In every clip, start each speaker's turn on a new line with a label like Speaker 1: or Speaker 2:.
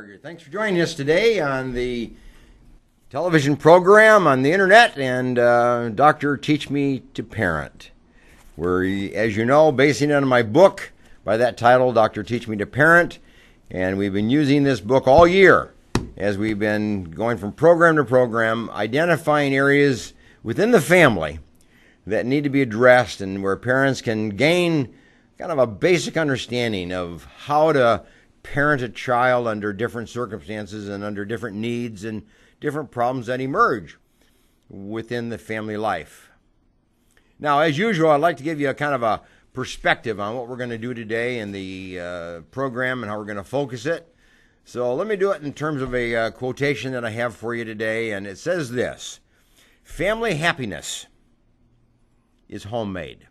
Speaker 1: Very good. Thanks for joining us today on the television program, on the internet, and Dr. Teach Me to Parent. We're, as you know, basing it on my book by that title, Dr. Teach Me to Parent, and we've been using this book all year as we've been going from program to program, identifying areas within the family that need to be addressed and where parents can gain kind of a basic understanding of how to parent a child under different circumstances and under different needs and different problems that emerge within the family life. Now, as usual, I'd like to give you a kind of a perspective on what we're going to do today in the program and how we're going to focus it. So let me do it in terms of a quotation that I have for you today, and it says this: family happiness is homemade.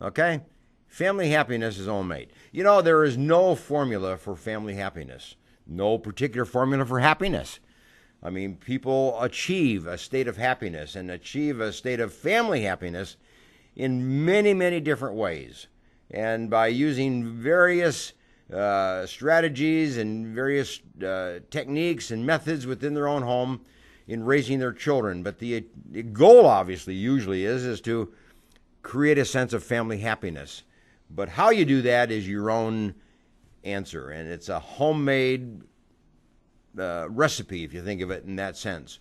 Speaker 1: Okay? Family happiness is homemade. You know, there is no formula for family happiness, no particular formula for happiness. I mean, people achieve a state of happiness and achieve a state of family happiness in many, many different ways. And by using various strategies and various techniques and methods within their own home in raising their children. But the goal, obviously, usually is to create a sense of family happiness. But how you do that is your own answer, and it's a homemade recipe, if you think of it in that sense.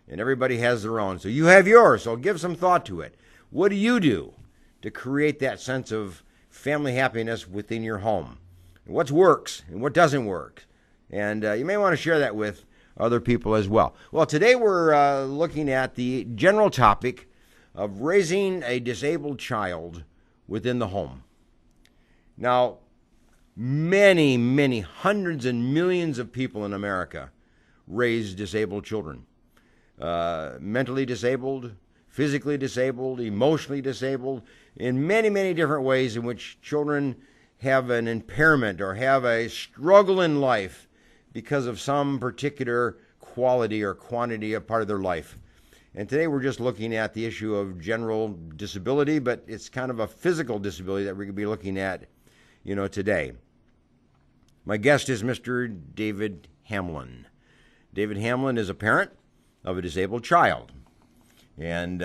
Speaker 1: And everybody has their own. So you have yours, so give some thought to it. What do you do to create that sense of family happiness within your home? And what works and what doesn't work? And you may want to share that with other people as well. Well, today we're looking at the general topic of raising a disabled child within the home. Now, many, many hundreds and millions of people in America raise disabled children. Mentally disabled, physically disabled, emotionally disabled, in many, many different ways in which children have an impairment or have a struggle in life because of some particular quality or quantity of part of their life. And today we're just looking at the issue of general disability, but it's kind of a physical disability that we're going to be looking at, today. My guest is Mr. David Hamlin. David Hamlin is a parent of a disabled child. And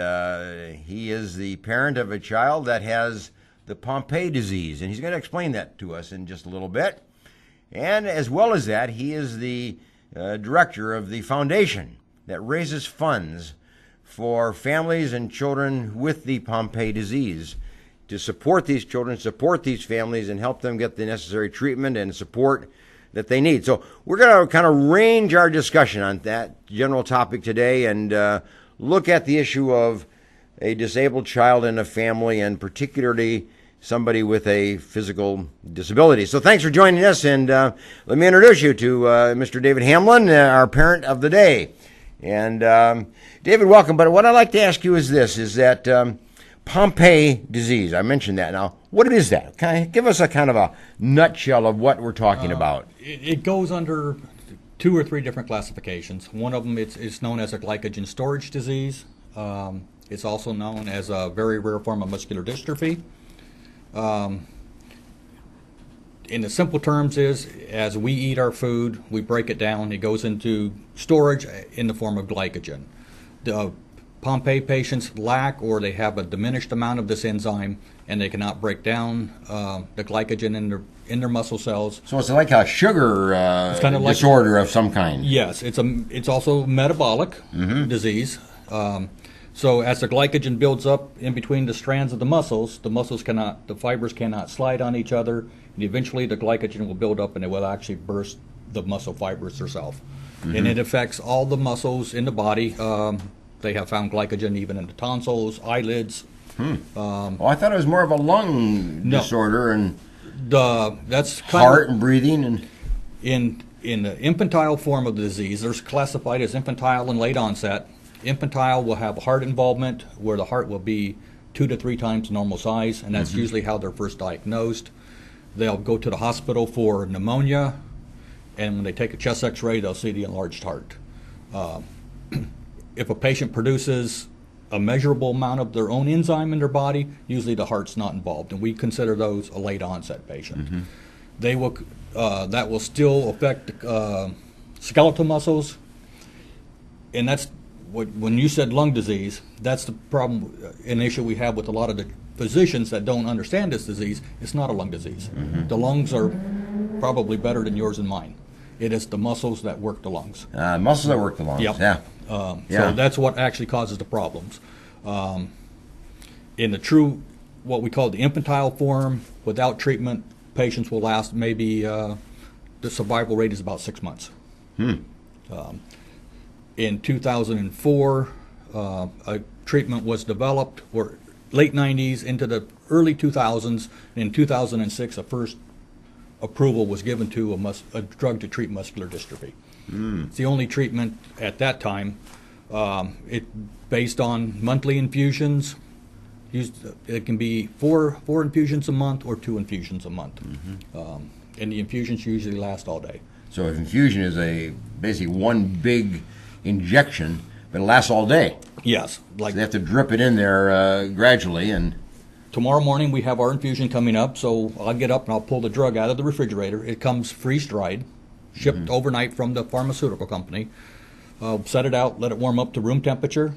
Speaker 1: he is the parent of a child that has the Pompe disease. And he's going to explain that to us in just a little bit. And as well as that, he is the director of the foundation that raises funds for families and children with the Pompe disease to support these children, support these families, and help them get the necessary treatment and support that they need. So we're going to kind of range our discussion on that general topic today and look at the issue of a disabled child in a family, and particularly somebody with a physical disability. So thanks for joining us, and let me introduce you to Mr. David Hamlin, our parent of the day. And David, welcome. But what I'd like to ask you is this, is that Pompe disease, I mentioned that. Now, what is that? Can you give us a kind of a nutshell of what we're talking about?
Speaker 2: It goes under 2 or 3 different classifications. One of them is known as a glycogen storage disease. It's also known as a very rare form of muscular dystrophy. In the simple terms is, as we eat our food, we break it down, it goes into storage in the form of glycogen. The Pompe patients lack, or they have a diminished amount of this enzyme, and they cannot break down the glycogen in their muscle cells.
Speaker 1: So it's like a sugar disorder of some kind.
Speaker 2: Yes, it's also metabolic disease. So as the glycogen builds up in between the strands of the fibers cannot slide on each other, and eventually the glycogen will build up and it will actually burst the muscle fibers themselves. And it affects all the muscles in the body. They have found glycogen even in the tonsils, eyelids.
Speaker 1: I thought it was more of a lung disorder and
Speaker 2: that's
Speaker 1: heart and breathing. And
Speaker 2: in the infantile form of the disease, there's classified as infantile and late onset. Infantile will have heart involvement where the heart will be 2 to 3 times normal size, and that's usually how they're first diagnosed. They'll go to the hospital for pneumonia, and when they take a chest x-ray, they'll see the enlarged heart. If a patient produces a measurable amount of their own enzyme in their body, usually the heart's not involved, and we consider those a late onset patient. that will still affect skeletal muscles, and that's when you said lung disease, that's the problem, an issue we have with a lot of the physicians that don't understand this disease. It's not a lung disease. The lungs are probably better than yours and mine. It is the muscles that work the lungs.
Speaker 1: Muscles that work the lungs.
Speaker 2: Yep.
Speaker 1: Yeah.
Speaker 2: So that's what actually causes the problems. In the true, what we call the infantile form, without treatment, patients will last maybe, the survival rate is about 6 months. In 2004, a treatment was developed, or late 90s into the early 2000s. In 2006, a first approval was given to a drug to treat muscular dystrophy. It's the only treatment at that time. It based on monthly infusions. It can be four infusions a month or 2 infusions a month, and the infusions usually last all day.
Speaker 1: So if infusion is basically one big injection, but it lasts all day.
Speaker 2: Yes,
Speaker 1: So they have to drip it in there gradually, and
Speaker 2: tomorrow morning we have our infusion coming up, so I'll get up and I'll pull the drug out of the refrigerator. It comes freeze-dried, shipped overnight from the pharmaceutical company. Set it out, let it warm up to room temperature.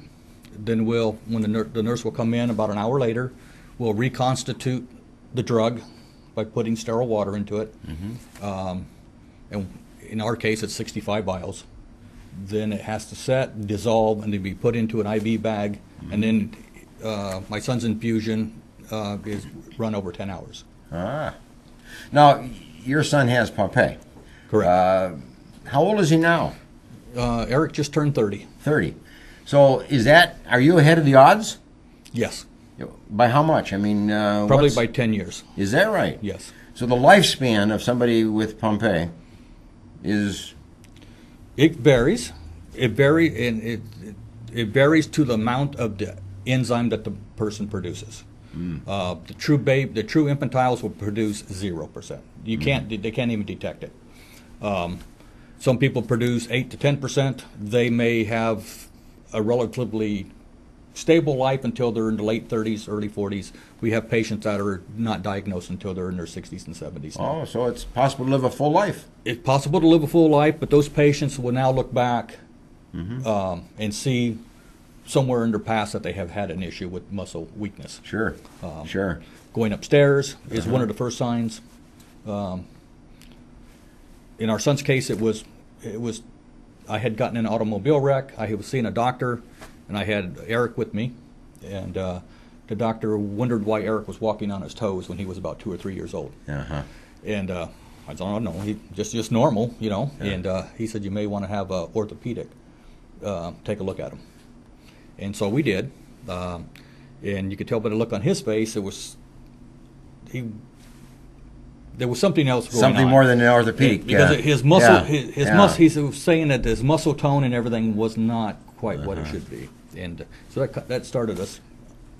Speaker 2: Then when the nurse will come in about an hour later, we'll reconstitute the drug by putting sterile water into it. And in our case, it's 65 vials. Then it has to set, dissolve, and then be put into an IV bag. And then my son's infusion is run over 10 hours.
Speaker 1: Now, your son has Pompe.
Speaker 2: Correct.
Speaker 1: How old is he now?
Speaker 2: Eric just turned 30.
Speaker 1: 30. So are you ahead of the odds?
Speaker 2: Yes.
Speaker 1: By how much? I mean,
Speaker 2: Probably by 10 years.
Speaker 1: Is that right?
Speaker 2: Yes.
Speaker 1: So the lifespan of somebody with Pompe is...
Speaker 2: It varies. It varies to the amount of the enzyme that the person produces. The true infantiles will produce 0%. They can't even detect it. Some people produce 8 to 10%. They may have a relatively stable life until they're in the late 30s, early 40s. We have patients that are not diagnosed until they're in their 60s and 70s now.
Speaker 1: Oh, so it's possible to live a full life.
Speaker 2: It's possible to live a full life, but those patients will now look back and see somewhere in their past that they have had an issue with muscle weakness.
Speaker 1: Sure, sure.
Speaker 2: Going upstairs is one of the first signs. In our son's case, it was I had gotten in an automobile wreck. I was seeing a doctor, and I had Eric with me, and the doctor wondered why Eric was walking on his toes when he was about 2 or 3 years old. And I said, "Oh no, he just normal, you know." Yeah. And he said, "You may want to have a orthopedic take a look at him." And so we did, and you could tell by the look on his face, there was something else going on.
Speaker 1: Something more than an orthopedic.
Speaker 2: Because his muscle, muscle, he was saying that his muscle tone and everything was not quite what it should be. And so that started us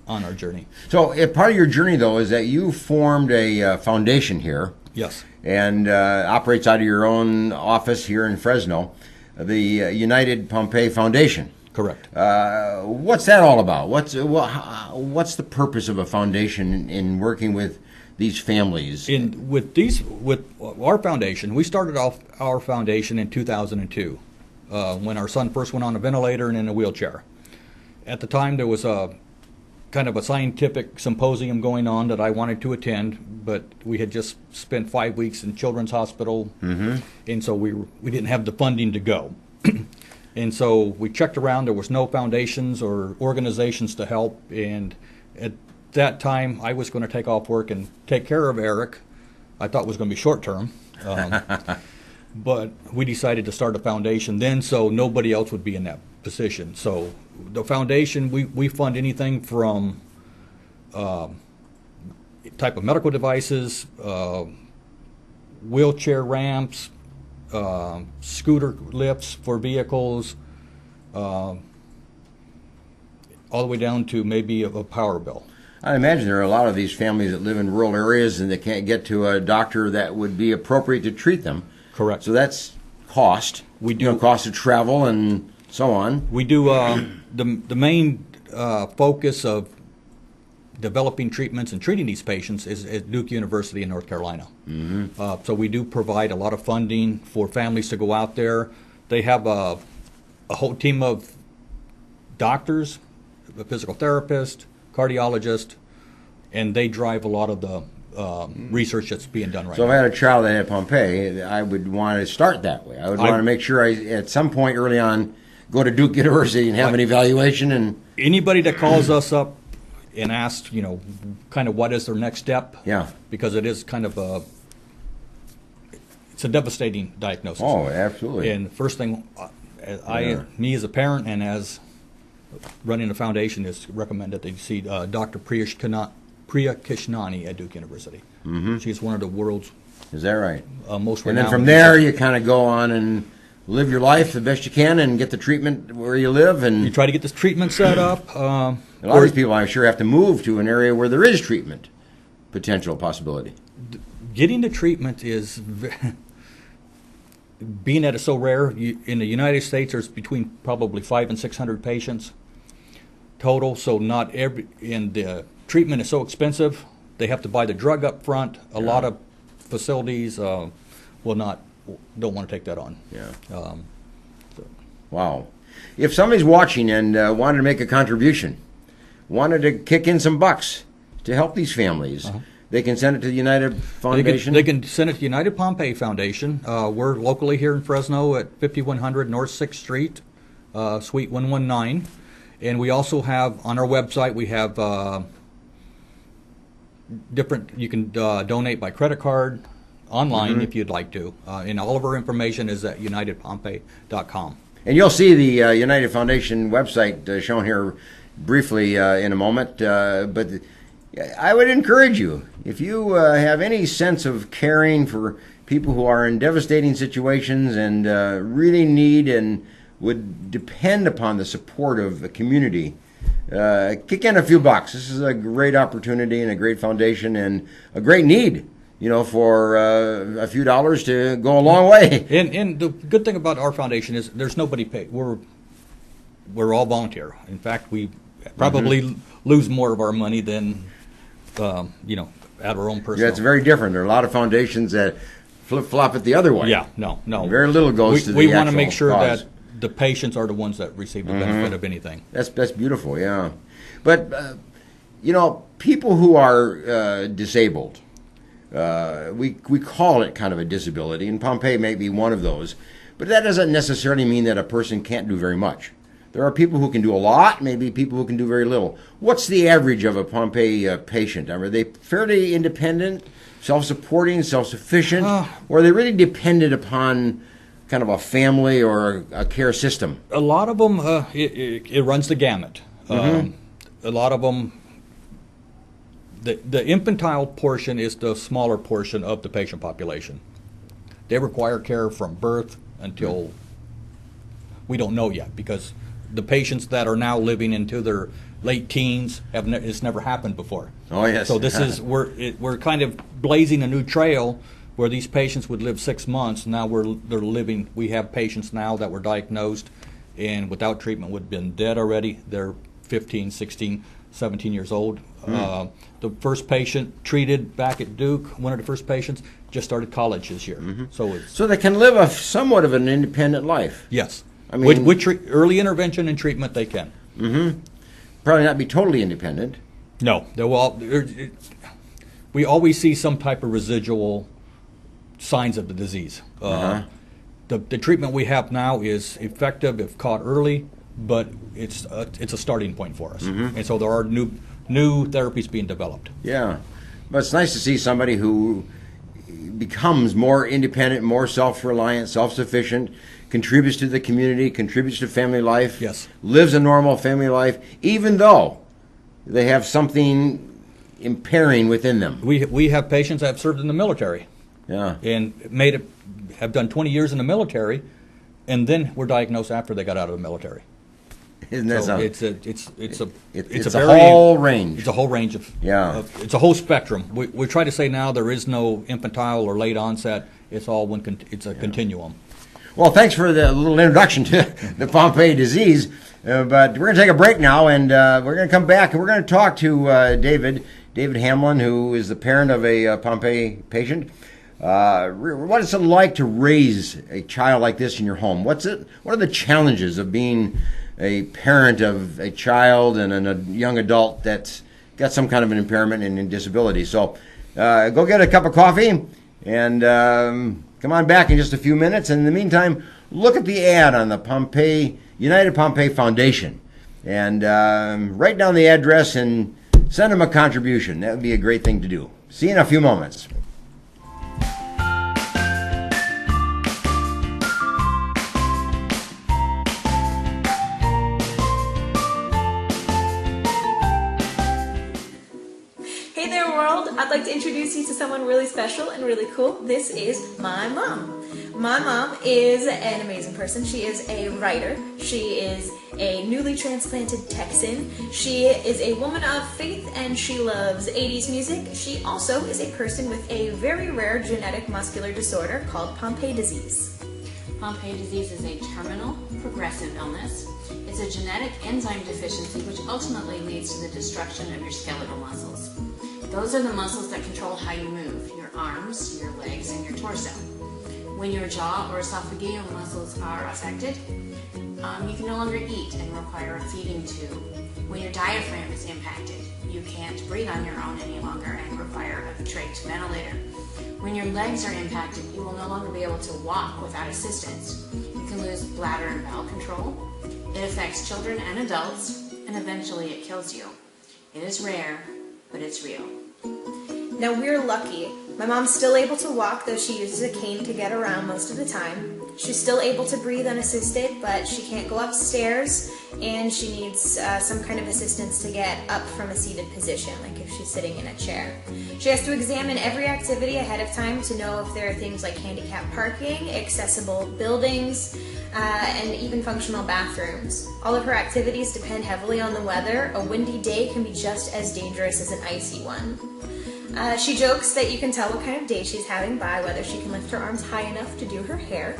Speaker 2: on our journey.
Speaker 1: So part of your journey, though, is that you formed a foundation here.
Speaker 2: Yes.
Speaker 1: And operates out of your own office here in Fresno, the United Pompe Foundation.
Speaker 2: Correct.
Speaker 1: What's that all about? What's the purpose of a foundation in working with these families?
Speaker 2: With our foundation, we started off our foundation in 2002 when our son first went on a ventilator and in a wheelchair. At the time, there was a kind of a scientific symposium going on that I wanted to attend, but we had just spent 5 weeks in Children's Hospital, and so we didn't have the funding to go. And so we checked around. There was no foundations or organizations to help, and at that time I was going to take off work and take care of Eric. I thought it was going to be short term, but we decided to start a foundation then so nobody else would be in that position. So the foundation, we fund anything from type of medical devices, wheelchair ramps, scooter lifts for vehicles, all the way down to maybe a power bill.
Speaker 1: I imagine there are a lot of these families that live in rural areas and they can't get to a doctor that would be appropriate to treat them.
Speaker 2: Correct.
Speaker 1: So that's cost.
Speaker 2: We do
Speaker 1: cost of travel and so on.
Speaker 2: We do the main focus of developing treatments and treating these patients is at Duke University in North Carolina. So we do provide a lot of funding for families to go out there. They have a whole team of doctors, a physical therapist, cardiologist, and they drive a lot of the research that's being done right
Speaker 1: So
Speaker 2: now.
Speaker 1: if I had a child that had Pompe, I would want to start that way. I would want to make sure I, at some point early on, go to Duke University and have an evaluation. And
Speaker 2: Anybody that calls us up and asks, kind of what is their next step,
Speaker 1: yeah.
Speaker 2: because it is kind of it's a devastating diagnosis.
Speaker 1: Oh, absolutely.
Speaker 2: And first thing,
Speaker 1: Yeah.
Speaker 2: me as a parent and as running a foundation is recommend that they see Dr. Priya Kishnani at Duke University. She's one of the world's
Speaker 1: Is that right?
Speaker 2: most
Speaker 1: And
Speaker 2: renowned.
Speaker 1: then from there, you kind of go on and live your life the best you can and get the treatment where you live. And
Speaker 2: you try to get this treatment set up.
Speaker 1: a lot of these people, I'm sure, have to move to an area where there is treatment potential possibility.
Speaker 2: Getting the treatment is, being that it's so rare, in the United States there's between probably 500 and 600 patients total, so not every, and the treatment is so expensive, they have to buy the drug up front. A lot of facilities don't want to take that on.
Speaker 1: Yeah. Wow. If somebody's watching and wanted to make a contribution, wanted to kick in some bucks to help these families, they can send it to the United Foundation?
Speaker 2: They can send it to United Pompe Foundation. We're locally here in Fresno at 5100 North 6th Street, Suite 119. And we also have, on our website, we have different, you can donate by credit card, online if you'd like to. And all of our information is at unitedpompe.com.
Speaker 1: And you'll see the United Foundation website shown here briefly in a moment. But I would encourage you, if you have any sense of caring for people who are in devastating situations and really need and would depend upon the support of the community, kick in a few bucks. This is a great opportunity and a great foundation and a great need, for a few dollars to go a long way.
Speaker 2: And the good thing about our foundation is there's nobody paid. We're all volunteer. In fact, we probably lose more of our money than, at our own personal.
Speaker 1: Yeah, it's very different. There are a lot of foundations that flip-flop it the other way.
Speaker 2: Yeah, no.
Speaker 1: Very little goes to the
Speaker 2: We want to
Speaker 1: actual
Speaker 2: make sure
Speaker 1: cause.
Speaker 2: that the patients are the ones that receive the benefit of anything.
Speaker 1: That's beautiful, yeah. But, people who are disabled, we call it kind of a disability, and Pompe may be one of those, but that doesn't necessarily mean that a person can't do very much. There are people who can do a lot, maybe people who can do very little. What's the average of a Pompe patient? Are they fairly independent, self-supporting, self-sufficient, or are they really dependent upon kind of a family or a care system?
Speaker 2: A lot of them, it runs the gamut. A lot of them, the infantile portion is the smaller portion of the patient population. They require care from birth until we don't know yet, because the patients that are now living into their late teens it's never happened before.
Speaker 1: Oh, yes.
Speaker 2: So this is we're kind of blazing a new trail where these patients would live 6 months. Now they're living. We have patients now that were diagnosed and without treatment would have been dead already. They're 15, 16, 17 years old. The first patient treated back at Duke, one of the first patients, just started college this year.
Speaker 1: So they can live somewhat of an independent life.
Speaker 2: Yes.
Speaker 1: I mean,
Speaker 2: with early intervention and treatment, they can.
Speaker 1: Probably not be totally independent.
Speaker 2: No, we always see some type of residual signs of the disease. The treatment we have now is effective if caught early, but it's a starting point for us. And so there are new therapies being developed.
Speaker 1: Yeah, but it's nice to see somebody who becomes more independent, more self-reliant, self-sufficient, contributes to the community, contributes to family life,
Speaker 2: Yes.
Speaker 1: lives a normal family life, even though they have something impairing within them.
Speaker 2: We have patients that have served in the military
Speaker 1: Yeah.
Speaker 2: and have done 20 years in the military, and then were diagnosed after they got out of the military.
Speaker 1: Isn't that
Speaker 2: So
Speaker 1: something?
Speaker 2: it's
Speaker 1: a whole range.
Speaker 2: It's a whole range of
Speaker 1: Yeah.
Speaker 2: it's a whole spectrum. We try to say now there is no infantile or late onset. It's all it's a continuum.
Speaker 1: Well, thanks for the little introduction to the Pompe disease. But we're going to take a break now, and we're going to come back, and we're going to talk to David Hamlin, who is the parent of a Pompe patient. What is it like to raise a child like this in your home? What are the challenges of being a parent of a child and a young adult that's got some kind of an impairment and disability? So go get a cup of coffee and come on back in just a few minutes. And in the meantime, look at the ad on the United Pompe Foundation and write down the address and send them a contribution. That would be a great thing to do. See you in a few moments.
Speaker 3: I'd like to introduce you to someone really special and really cool. This is my mom. My mom is an amazing person. She is a writer. She is a newly transplanted Texan. She is a woman of faith and she loves 80s music. She also is a person with a very rare genetic muscular disorder called Pompe disease.
Speaker 4: Pompe disease is a terminal, progressive illness. It's a genetic enzyme deficiency which ultimately leads to the destruction of your skeletal muscles. Those are the muscles that control how you move, your arms, your legs, and your torso. When your jaw or esophageal muscles are affected, you can no longer eat and require a feeding tube. When your diaphragm is impacted, you can't breathe on your own any longer and require a trach ventilator. When your legs are impacted, you will no longer be able to walk without assistance. You can lose bladder and bowel control. It affects children and adults, and eventually it kills you. It is rare, but it's real.
Speaker 3: Now we're lucky. My mom's still able to walk, though she uses a cane to get around most of the time. She's still able to breathe unassisted, but she can't go upstairs, and she needs some kind of assistance to get up from a seated position, like if she's sitting in a chair. She has to examine every activity ahead of time to know if there are things like handicap parking, accessible buildings, and even functional bathrooms. All of her activities depend heavily on the weather. A windy day can be just as dangerous as an icy one. She jokes that you can tell what kind of day she's having by whether she can lift her arms high enough to do her hair.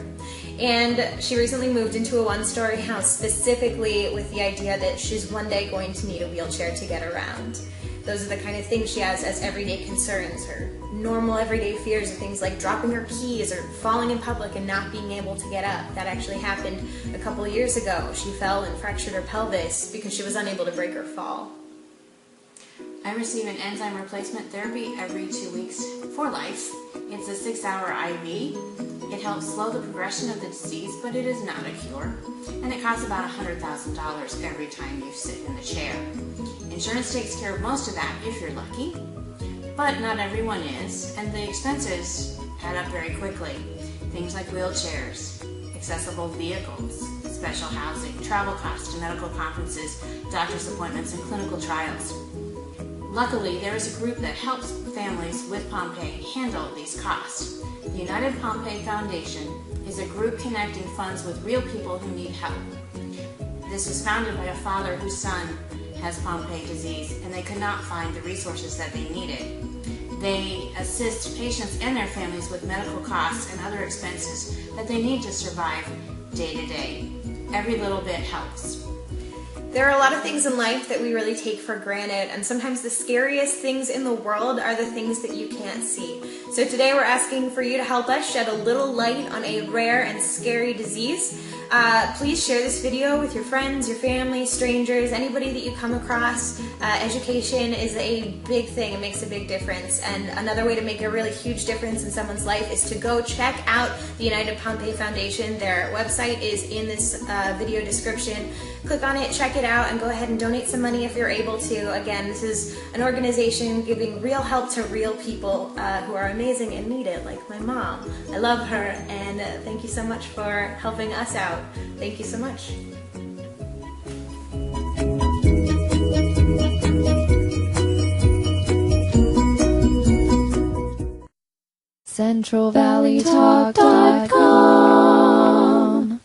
Speaker 3: And she recently moved into a one-story house specifically with the idea that she's one day going to need a wheelchair to get around. Those are the kind of things she has as everyday concerns. Her normal everyday fears are things like dropping her keys or falling in public and not being able to get up. That actually happened a couple of years ago. She fell and fractured her pelvis because she was unable to break her fall.
Speaker 4: I receive an enzyme replacement therapy every 2 weeks for life. It's a 6-hour IV. It helps slow the progression of the disease, but it is not a cure. And it costs about $100,000 every time you sit in the chair. Insurance takes care of most of that if you're lucky, but not everyone is, and the expenses add up very quickly. Things like wheelchairs, accessible vehicles, special housing, travel costs to medical conferences, doctor's appointments, and clinical trials. Luckily, there is a group that helps families with Pompe handle these costs. The United Pompe Foundation is a group connecting funds with real people who need help. This was founded by a father whose son has Pompe disease, and they could not find the resources that they needed. They assist patients and their families with medical costs and other expenses that they need to survive day to day. Every little bit helps.
Speaker 3: There are a lot of things in life that we really take for granted, and sometimes the scariest things in the world are the things that you can't see. So today we're asking for you to help us shed a little light on a rare and scary disease. Please share this video with your friends, your family, strangers, anybody that you come across. Education is a big thing. It makes a big difference. And another way to make a really huge difference in someone's life is to go check out the United Pompe Foundation. Their website is in this video description. Click on it, check it out, and go ahead and donate some money if you're able to. Again, this is an organization giving real help to real people who are amazing and need it, like my mom. I love her, and thank you so much for helping us out. Thank you so much.
Speaker 5: CentralValleyTalk.com.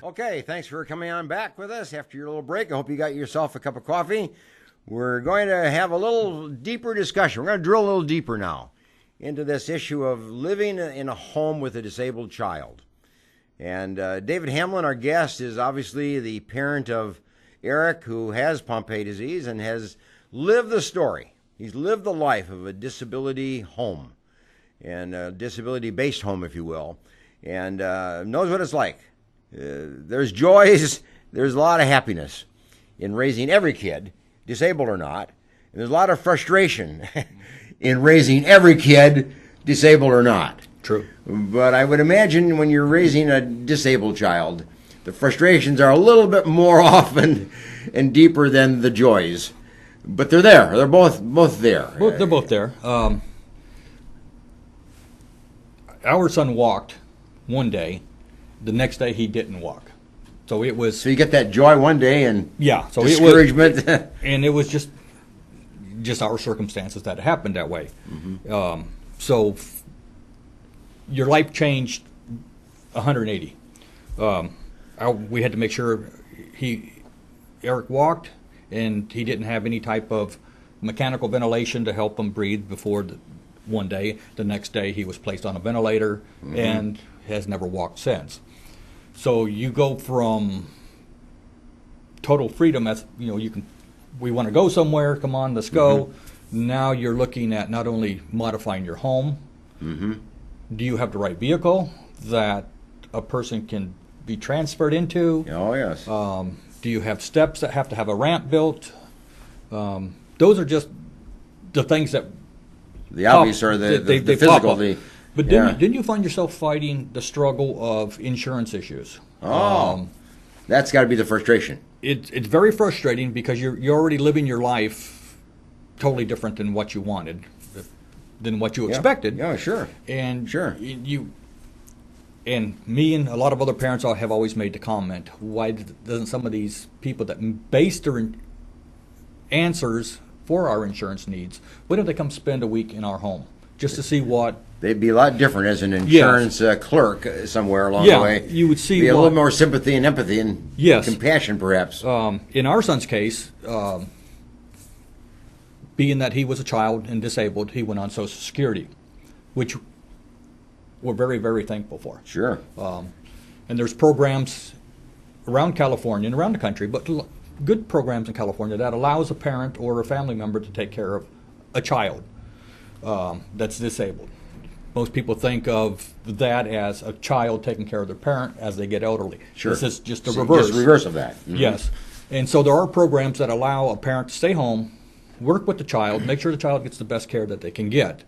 Speaker 1: Okay, thanks for coming on back with us after your little break. I hope you got yourself a cup of coffee. we're going to have a little deeper discussion. We're going to drill a little deeper now into this issue of living in a home with a disabled child. And David Hamlin, our guest, is obviously the parent of Eric, who has Pompe disease and has lived the story. He's lived the life of a disability home, and a disability-based home, if you will, and knows what it's like. There's joys, there's a lot of happiness in raising every kid, disabled or not, and there's a lot of frustration in raising every kid, disabled or not.
Speaker 2: True.
Speaker 1: But I would imagine when you're raising a disabled child, the frustrations are a little bit more often and deeper than the joys. But they're there. They're both there.
Speaker 2: They're both there. Our son walked one day. The next day he didn't walk. So it was.
Speaker 1: So you get that joy one day and
Speaker 2: yeah. So
Speaker 1: discouragement.
Speaker 2: It was, and it was just our circumstances that happened that way.
Speaker 1: Mm-hmm.
Speaker 2: Your life changed 180. We had to make sure Eric walked, and he didn't have any type of mechanical ventilation to help him breathe before one day. The next day he was placed on a ventilator and has never walked since. So you go from total freedom, as you know, we want to go somewhere, come on, let's go. Now you're looking at not only modifying your home, do you have the right vehicle that a person can be transferred into?
Speaker 1: Oh, yes.
Speaker 2: Do you have steps that have to have a ramp built? Those are just the things that
Speaker 1: the obvious or the physical.
Speaker 2: But didn't you find yourself fighting the struggle of insurance issues?
Speaker 1: Oh, that's got to be the frustration.
Speaker 2: It's very frustrating because you're already living your life totally different than what you wanted, than what you expected.
Speaker 1: Yeah, sure.
Speaker 2: And
Speaker 1: sure.
Speaker 2: And me and a lot of other parents have always made the comment, why doesn't some of these people that base their answers for our insurance needs, why don't they come spend a week in our home just to see what...
Speaker 1: They'd be a lot different as an insurance clerk somewhere along the way.
Speaker 2: You would see
Speaker 1: be a little more sympathy and empathy and compassion, perhaps.
Speaker 2: In our son's case, being that he was a child and disabled, he went on Social Security, which we're very, very thankful for.
Speaker 1: Sure.
Speaker 2: And there's programs around California and around the country, but good programs in California that allows a parent or a family member to take care of a child that's disabled. Most people think of that as a child taking care of their parent as they get elderly.
Speaker 1: Sure.
Speaker 2: This is just a reverse.
Speaker 1: Just reverse of that.
Speaker 2: Yes. And so there are programs that allow a parent to stay home, work with the child, make sure the child gets the best care that they can get,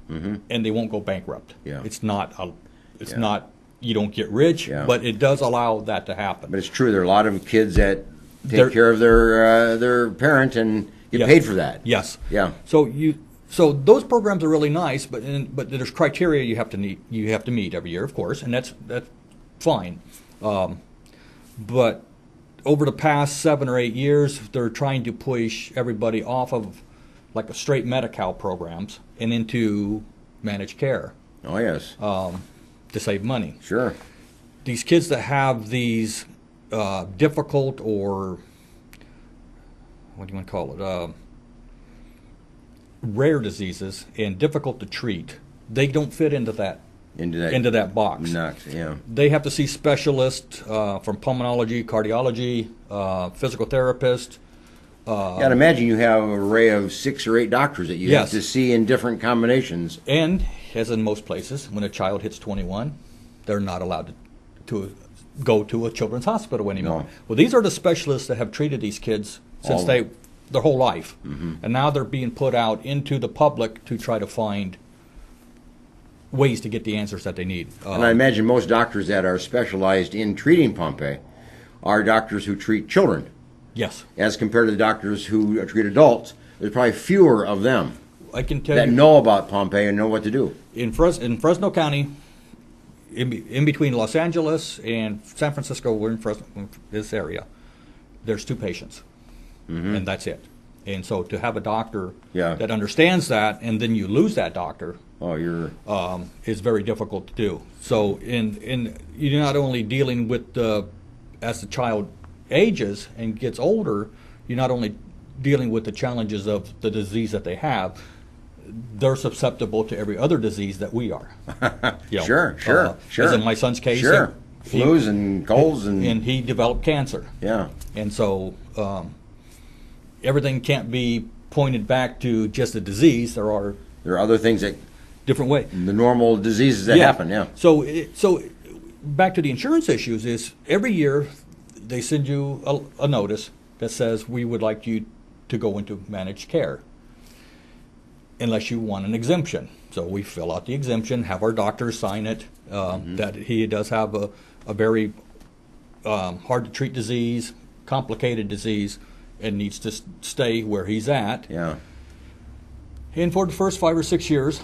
Speaker 2: and they won't go bankrupt.
Speaker 1: Yeah.
Speaker 2: It's not you don't get rich, but it does allow that to happen.
Speaker 1: But it's true. There are a lot of kids that take care of their parent and get paid for that.
Speaker 2: Yes.
Speaker 1: Yeah.
Speaker 2: So those programs are really nice, but there's criteria you have to meet every year, of course, and that's fine. But over the past 7 or 8 years, they're trying to push everybody off of like a straight Medi-Cal programs and into managed care.
Speaker 1: Oh, yes.
Speaker 2: To save money.
Speaker 1: Sure.
Speaker 2: These kids that have these difficult or what do you want to call it? Rare diseases and difficult to treat. They don't fit into that box.
Speaker 1: Yeah.
Speaker 2: They have to see specialists from pulmonology, cardiology, physical therapist.
Speaker 1: I'd imagine you have an array of 6 or 8 doctors that you have to see in different combinations.
Speaker 2: And as in most places, when a child hits 21, they're not allowed to go to a children's hospital anymore.
Speaker 1: No.
Speaker 2: Well, these are the specialists that have treated these kids since their whole life. And now they're being put out into the public to try to find ways to get the answers that they need.
Speaker 1: And I imagine most doctors that are specialized in treating Pompe are doctors who treat children.
Speaker 2: Yes.
Speaker 1: As compared to the doctors who treat adults, there's probably fewer of them
Speaker 2: I can tell
Speaker 1: that
Speaker 2: you,
Speaker 1: know about Pompe and know what to do.
Speaker 2: In Fresno County, in between Los Angeles and San Francisco, we're in this area, there's 2 patients. And that's it. And so to have a doctor that understands that, and then you lose that doctor, is very difficult to do. So you're not only dealing with as the child ages and gets older, you're not only dealing with the challenges of the disease that they have, they're susceptible to every other disease that we are. You know,
Speaker 1: Sure, sure.
Speaker 2: As in my son's case,
Speaker 1: Sure.
Speaker 2: he-
Speaker 1: Flus and colds
Speaker 2: and he developed cancer.
Speaker 1: yeah.
Speaker 2: And so everything can't be pointed back to just a disease. There are
Speaker 1: There are other things that
Speaker 2: different ways.
Speaker 1: the normal diseases that happen. Yeah.
Speaker 2: So back to the insurance issues is every year they send you a notice that says we would like you to go into managed care unless you want an exemption. So we fill out the exemption, have our doctor sign it, that he does have a very hard to treat disease, complicated disease, and needs to stay where he's at.
Speaker 1: Yeah.
Speaker 2: And for the first 5 or 6 years,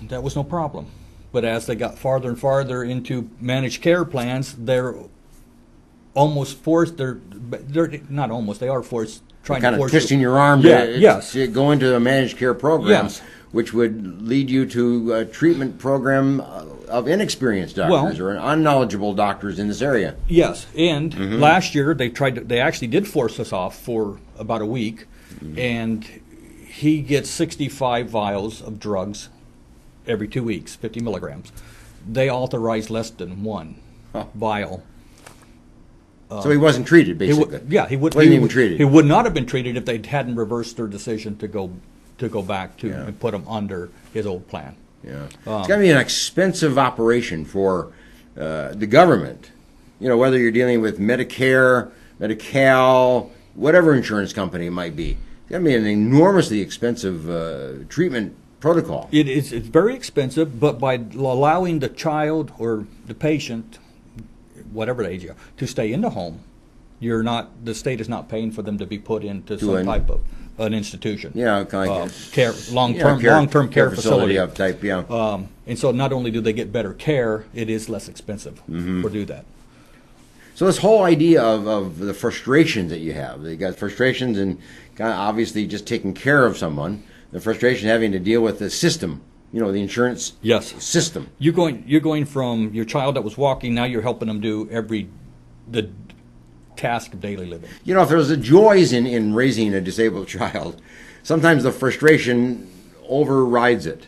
Speaker 2: that was no problem. But as they got farther and farther into managed care plans, they're almost forced. They're not almost. They are forced. Trying
Speaker 1: Kind
Speaker 2: to
Speaker 1: of
Speaker 2: force
Speaker 1: twisting
Speaker 2: you.
Speaker 1: your arm
Speaker 2: Yes.
Speaker 1: to go into a managed care program,
Speaker 2: Yes.
Speaker 1: which would lead you to a treatment program of inexperienced doctors
Speaker 2: Well-
Speaker 1: or unknowledgeable doctors in this area.
Speaker 2: Yes, and last year they actually did force us off for about a week, and he gets 65 vials of drugs every 2 weeks, 50 milligrams. They authorize less than one vial.
Speaker 1: So he wasn't treated,
Speaker 2: He
Speaker 1: basically.
Speaker 2: he would.
Speaker 1: Wasn't even treated.
Speaker 2: He would not have been treated if they hadn't reversed their decision to go back to
Speaker 1: Yeah.
Speaker 2: and put him under his old plan.
Speaker 1: Yeah. It's got to be an expensive operation for the government. You know, whether you're dealing with Medicare, Medi-Cal, whatever insurance company it might be. It's got to be an enormously expensive treatment protocol.
Speaker 2: It's very expensive, but by allowing the child or the patient, whatever age you are, to stay in the home, the state is not paying for them to be put into some
Speaker 1: an-
Speaker 2: type of an institution.
Speaker 1: Yeah, kind of like
Speaker 2: care, long-term care facility.
Speaker 1: of type, yeah.
Speaker 2: And so not only do they get better care, it is less expensive to do that.
Speaker 1: So this whole idea of the frustrations that you have, you got frustrations and kind of obviously just taking care of someone, the frustration having to deal with the system, you know, the insurance
Speaker 2: Yes.
Speaker 1: system.
Speaker 2: You're going from your child that was walking, now you're helping them do the task of daily living.
Speaker 1: You know, if there's a joys in raising a disabled child, sometimes the frustration overrides it.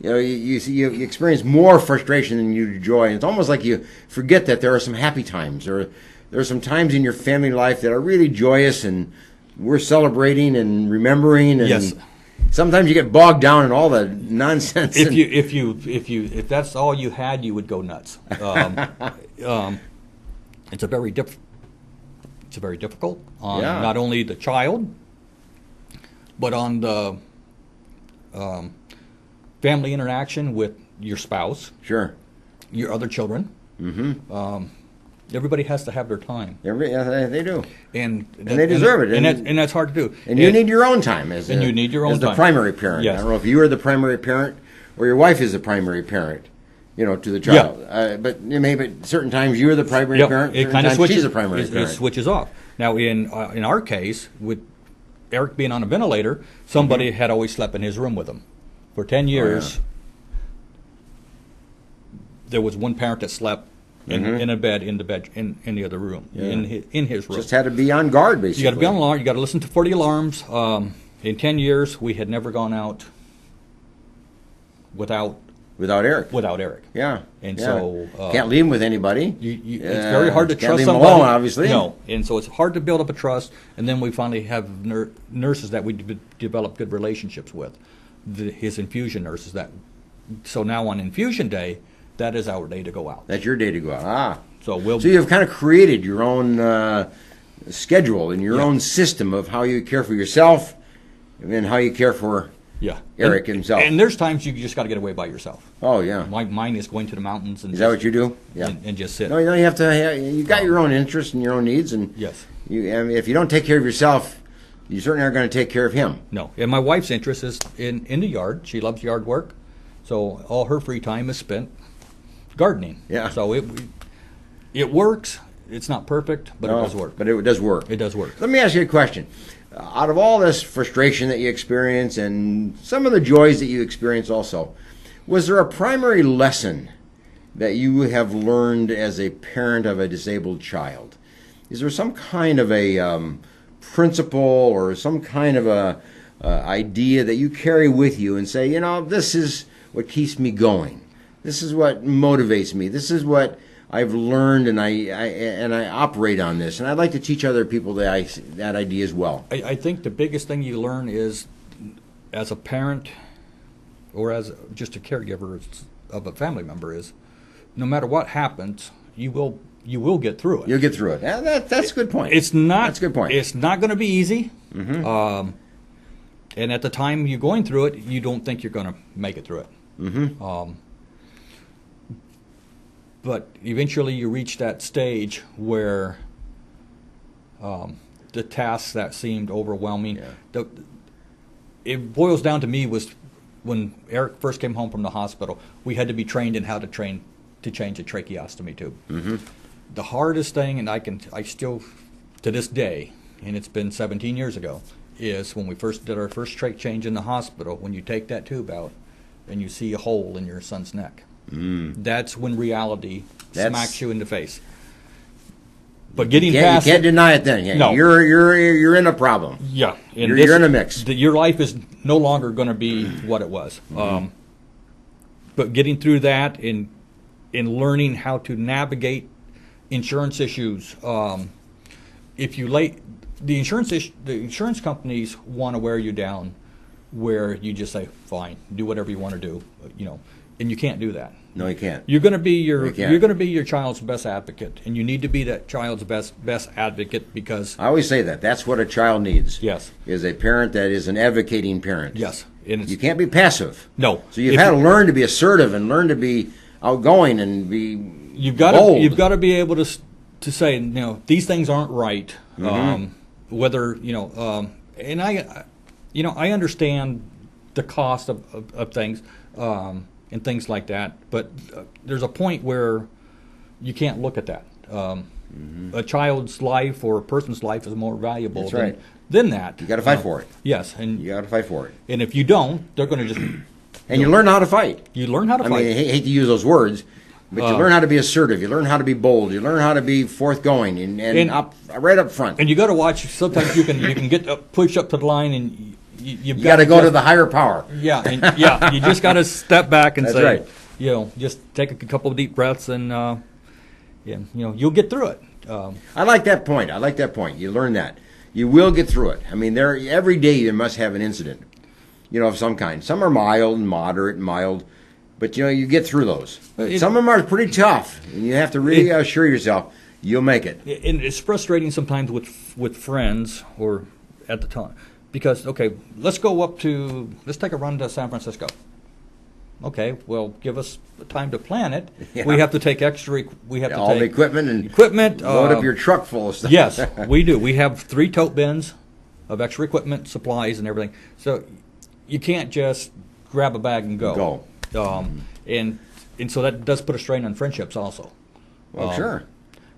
Speaker 1: You know, you experience more frustration than you do joy. And it's almost like you forget that there are some happy times, or there are some times in your family life that are really joyous, and we're celebrating and remembering. And
Speaker 2: Yes.
Speaker 1: sometimes you get bogged down in all the nonsense.
Speaker 2: If that's all you had, you would go nuts. It's very difficult on
Speaker 1: Yeah.
Speaker 2: not only the child, but on the family interaction with your spouse,
Speaker 1: Sure.
Speaker 2: your other children. Everybody has to have their time,
Speaker 1: Yeah, they do.
Speaker 2: and
Speaker 1: they deserve it.
Speaker 2: and that's hard to do.
Speaker 1: And you need your own time as
Speaker 2: And you need your own
Speaker 1: as the
Speaker 2: time.
Speaker 1: primary parent.
Speaker 2: Yes.
Speaker 1: I don't know if you are the primary parent or your wife is the primary parent, you know, to the child. But maybe at certain times you're the primary
Speaker 2: Yep,
Speaker 1: parent.
Speaker 2: it
Speaker 1: certain
Speaker 2: kind of
Speaker 1: times
Speaker 2: switches.
Speaker 1: She's the primary
Speaker 2: it
Speaker 1: parent.
Speaker 2: switches off. Now, in our case, with Eric being on a ventilator, somebody had always slept in his room with him. For 10 years, there was one parent that slept in a bed in the other room, in his room.
Speaker 1: Just had to be on guard, basically.
Speaker 2: You got to be on alarm. You got to listen for the alarms. In 10 years, we had never gone out without
Speaker 1: Without Eric. Yeah.
Speaker 2: And
Speaker 1: yeah.
Speaker 2: so,
Speaker 1: can't leave him with anybody.
Speaker 2: It's very hard to
Speaker 1: can't
Speaker 2: trust
Speaker 1: leave him
Speaker 2: somebody.
Speaker 1: alone, obviously.
Speaker 2: No, and so it's hard to build up a trust. And then we finally have nurses that we develop good relationships with, his infusion nurses. So now on infusion day, that is our day to go out.
Speaker 1: That's your day to go out.
Speaker 2: So
Speaker 1: So you've kind of created your own schedule and your own system of how you care for yourself and how you care for Eric himself.
Speaker 2: And there's times you just got to get away by yourself.
Speaker 1: Oh, yeah.
Speaker 2: Mine is going to the mountains and
Speaker 1: Is that what you do? Yeah.
Speaker 2: and just sit.
Speaker 1: No, you have to. You got your own interests and your own needs, and
Speaker 2: Yes.
Speaker 1: I mean, if you don't take care of yourself, you certainly aren't going to take care of him.
Speaker 2: No, and my wife's interest is in the yard. She loves yard work, so all her free time is spent gardening.
Speaker 1: Yeah.
Speaker 2: So it works. It's not perfect, but it does work.
Speaker 1: But it does work.
Speaker 2: It does work.
Speaker 1: Let me ask you a question. Out of all this frustration that you experience and some of the joys that you experience also, was there a primary lesson that you have learned as a parent of a disabled child? Is there some kind of a principle or some kind of a idea that you carry with you and say, this is what keeps me going. This is what motivates me. This is what I've learned, and I operate on this. And I'd like to teach other people that idea as well.
Speaker 2: I think the biggest thing you learn is, as a parent or as just a caregiver of a family member, is no matter what happens, you will get through it.
Speaker 1: You'll get through it. Yeah, that's a good point.
Speaker 2: It's not.
Speaker 1: That's a good point.
Speaker 2: It's not going to be easy.
Speaker 1: Mm-hmm.
Speaker 2: And at the time you're going through it, you don't think you're going to make it through it.
Speaker 1: Mm-hmm.
Speaker 2: But eventually you reach that stage where the tasks that seemed overwhelming, it boils down to me was when Eric first came home from the hospital, we had to be trained in how to change a tracheostomy tube.
Speaker 1: Mm-hmm.
Speaker 2: The hardest thing, and I still, to this day, and it's been 17 years ago, is when we first did our first trach change in the hospital, when you take that tube out and you see a hole in your son's neck. That's when reality smacks you in the face. But getting past
Speaker 1: you can't deny it then. Yeah,
Speaker 2: No.
Speaker 1: You're in a problem.
Speaker 2: Yeah, and
Speaker 1: You're in a mix.
Speaker 2: Your life is no longer going to be what it was. But getting through that and learning how to navigate insurance issues. If you the insurance companies want to wear you down, where you just say, "Fine, do whatever you want to do," and you can't do that.
Speaker 1: No, you can't.
Speaker 2: You're going to be
Speaker 1: You can't.
Speaker 2: you're going to be your child's best advocate, and you need to be that child's best advocate because
Speaker 1: I always say that's what a child needs.
Speaker 2: Yes.
Speaker 1: Is a parent that is an advocating parent.
Speaker 2: yes, and it's,
Speaker 1: You can't be passive.
Speaker 2: no.
Speaker 1: So you've
Speaker 2: If
Speaker 1: had to learn to be assertive and learn to be outgoing and be
Speaker 2: You've got
Speaker 1: bold.
Speaker 2: to be able to say, these things aren't right.
Speaker 1: Mm-hmm.
Speaker 2: Whether and I understand the cost of things and things like that, but there's a point where you can't look at that. A child's life or a person's life is more valuable
Speaker 1: That's right.
Speaker 2: than that.
Speaker 1: You got to fight for it.
Speaker 2: Yes, and
Speaker 1: You got to fight for it.
Speaker 2: and if you don't, they're going to just
Speaker 1: And you learn how to fight.
Speaker 2: you learn how to
Speaker 1: I
Speaker 2: fight.
Speaker 1: mean, I hate to use those words, but you learn how to be assertive. You learn how to be bold. You learn how to be forthgoing and right up front.
Speaker 2: And you got to watch. Sometimes you can get push up to the line, and you've
Speaker 1: You got to go
Speaker 2: just-
Speaker 1: to the higher power.
Speaker 2: Yeah, and you just got to step back and
Speaker 1: That's
Speaker 2: say,
Speaker 1: right.
Speaker 2: just take a couple of deep breaths, and you'll get through it.
Speaker 1: I like that point. You learn that. You will get through it. I mean, every day you must have an incident, of some kind. Some are mild and moderate and mild, but you get through those. Some of them are pretty tough, and you have to really assure yourself you'll make it.
Speaker 2: And it's frustrating sometimes with friends or at the time because let's take a run to San Francisco. Okay, well, give us time to plan it.
Speaker 1: Yeah.
Speaker 2: We have to take extra. We have to
Speaker 1: All
Speaker 2: take
Speaker 1: the equipment and
Speaker 2: equipment.
Speaker 1: load up your truck full of stuff.
Speaker 2: Yes, we do. We have 3 tote bins of extra equipment, supplies, and everything. So you can't just grab a bag and go. And so that does put a strain on friendships also.
Speaker 1: Well, sure.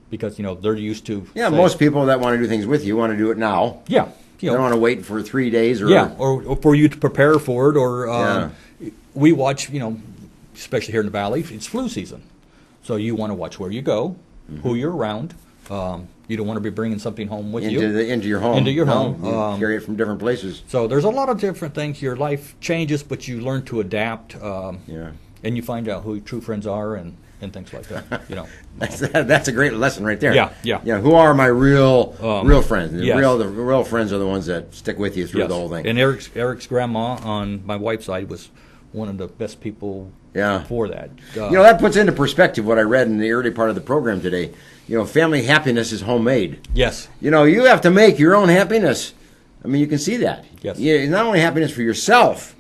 Speaker 2: Because they're used to.
Speaker 1: Yeah,
Speaker 2: say-
Speaker 1: most people that want to do things with you want to do it now.
Speaker 2: Yeah.
Speaker 1: They don't want to wait for 3 days or.
Speaker 2: Yeah, or for you to prepare for it, or we watch. Especially here in the valley, it's flu season, so you want to watch where you go, who you're around. You don't want to be bringing something home with you.
Speaker 1: Into your home.
Speaker 2: Into your
Speaker 1: No,
Speaker 2: home.
Speaker 1: you carry it from different places.
Speaker 2: So there's a lot of different things. Your life changes, but you learn to adapt.
Speaker 1: Yeah.
Speaker 2: And you find out who your true friends are and things like that.
Speaker 1: That's a great lesson right there.
Speaker 2: Yeah.
Speaker 1: Who are my real friends? The
Speaker 2: yes.
Speaker 1: real friends are the ones that stick with you through
Speaker 2: Yes.
Speaker 1: the whole thing.
Speaker 2: And Eric's grandma on my wife's side was one of the best people for that.
Speaker 1: That puts into perspective what I read in the early part of the program today. Family happiness is homemade.
Speaker 2: Yes.
Speaker 1: You have to make your own happiness. I mean, you can see that.
Speaker 2: Yes.
Speaker 1: It's not only happiness for yourself,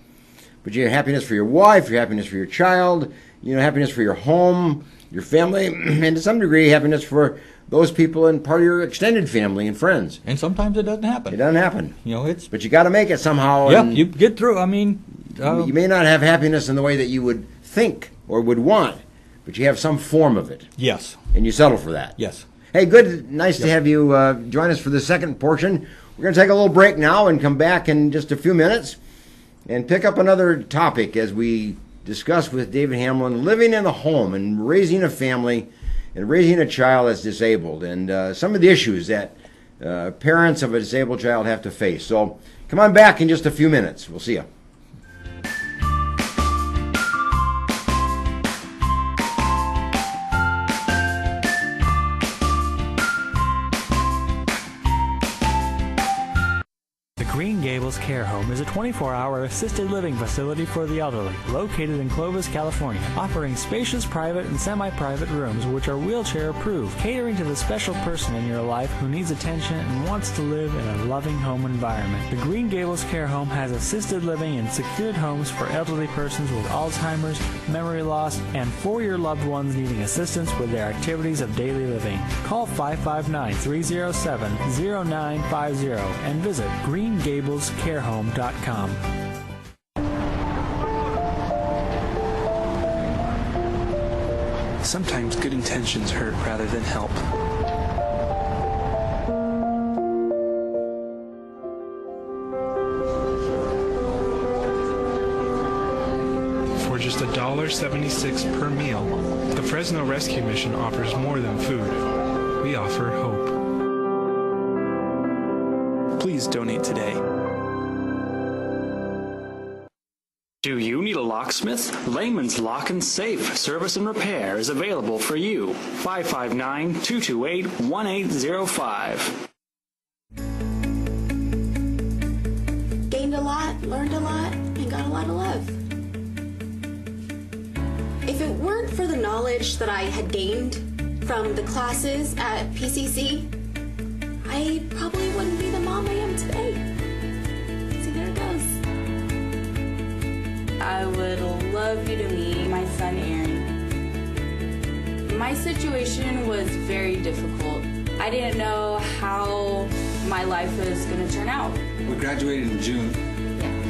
Speaker 1: but you have happiness for your wife, your happiness for your child, happiness for your home, your family, and to some degree, happiness for those people and part of your extended family and friends.
Speaker 2: And sometimes it doesn't happen.
Speaker 1: It doesn't happen.
Speaker 2: It's.
Speaker 1: But you got to make it somehow.
Speaker 2: Yeah,
Speaker 1: and
Speaker 2: you get through. I mean.
Speaker 1: you may not have happiness in the way that you would think or would want, but you have some form of it.
Speaker 2: Yes.
Speaker 1: And you settle for that.
Speaker 2: Yes.
Speaker 1: Hey, good. Nice to have you join us for the second portion. We're going to take a little break now and come back in just a few minutes and pick up another topic as we discuss with David Hamlin living in the home and raising a family and raising a child that's disabled and some of the issues that parents of a disabled child have to face. So come on back in just a few minutes. We'll see you.
Speaker 6: Green Gables Care Home is a 24-hour assisted living facility for the elderly, located in Clovis, California, offering spacious private and semi-private rooms which are wheelchair-approved, catering to the special person in your life who needs attention and wants to live in a loving home environment. The Green Gables Care Home has assisted living in secured homes for elderly persons with Alzheimer's, memory loss, and for your loved ones needing assistance with their activities of daily living. Call 559-307-0950 and visit GreenGablesCareHome.com.
Speaker 7: Sometimes good intentions hurt rather than help. For just $1.76 per meal, the Fresno Rescue Mission offers more than food. We offer hope. Please donate today.
Speaker 8: Do you need a locksmith? Layman's Lock and Safe Service and Repair is available for you. 559-228-1805.
Speaker 9: Gained a lot, learned a lot, and got a lot of love. If it weren't for the knowledge that I had gained from the classes at PCC, I probably wouldn't be the mom I am today. See, there it goes.
Speaker 10: I would love you to meet my son, Aaron. My situation was very difficult. I didn't know how my life was going to turn out.
Speaker 11: We graduated in June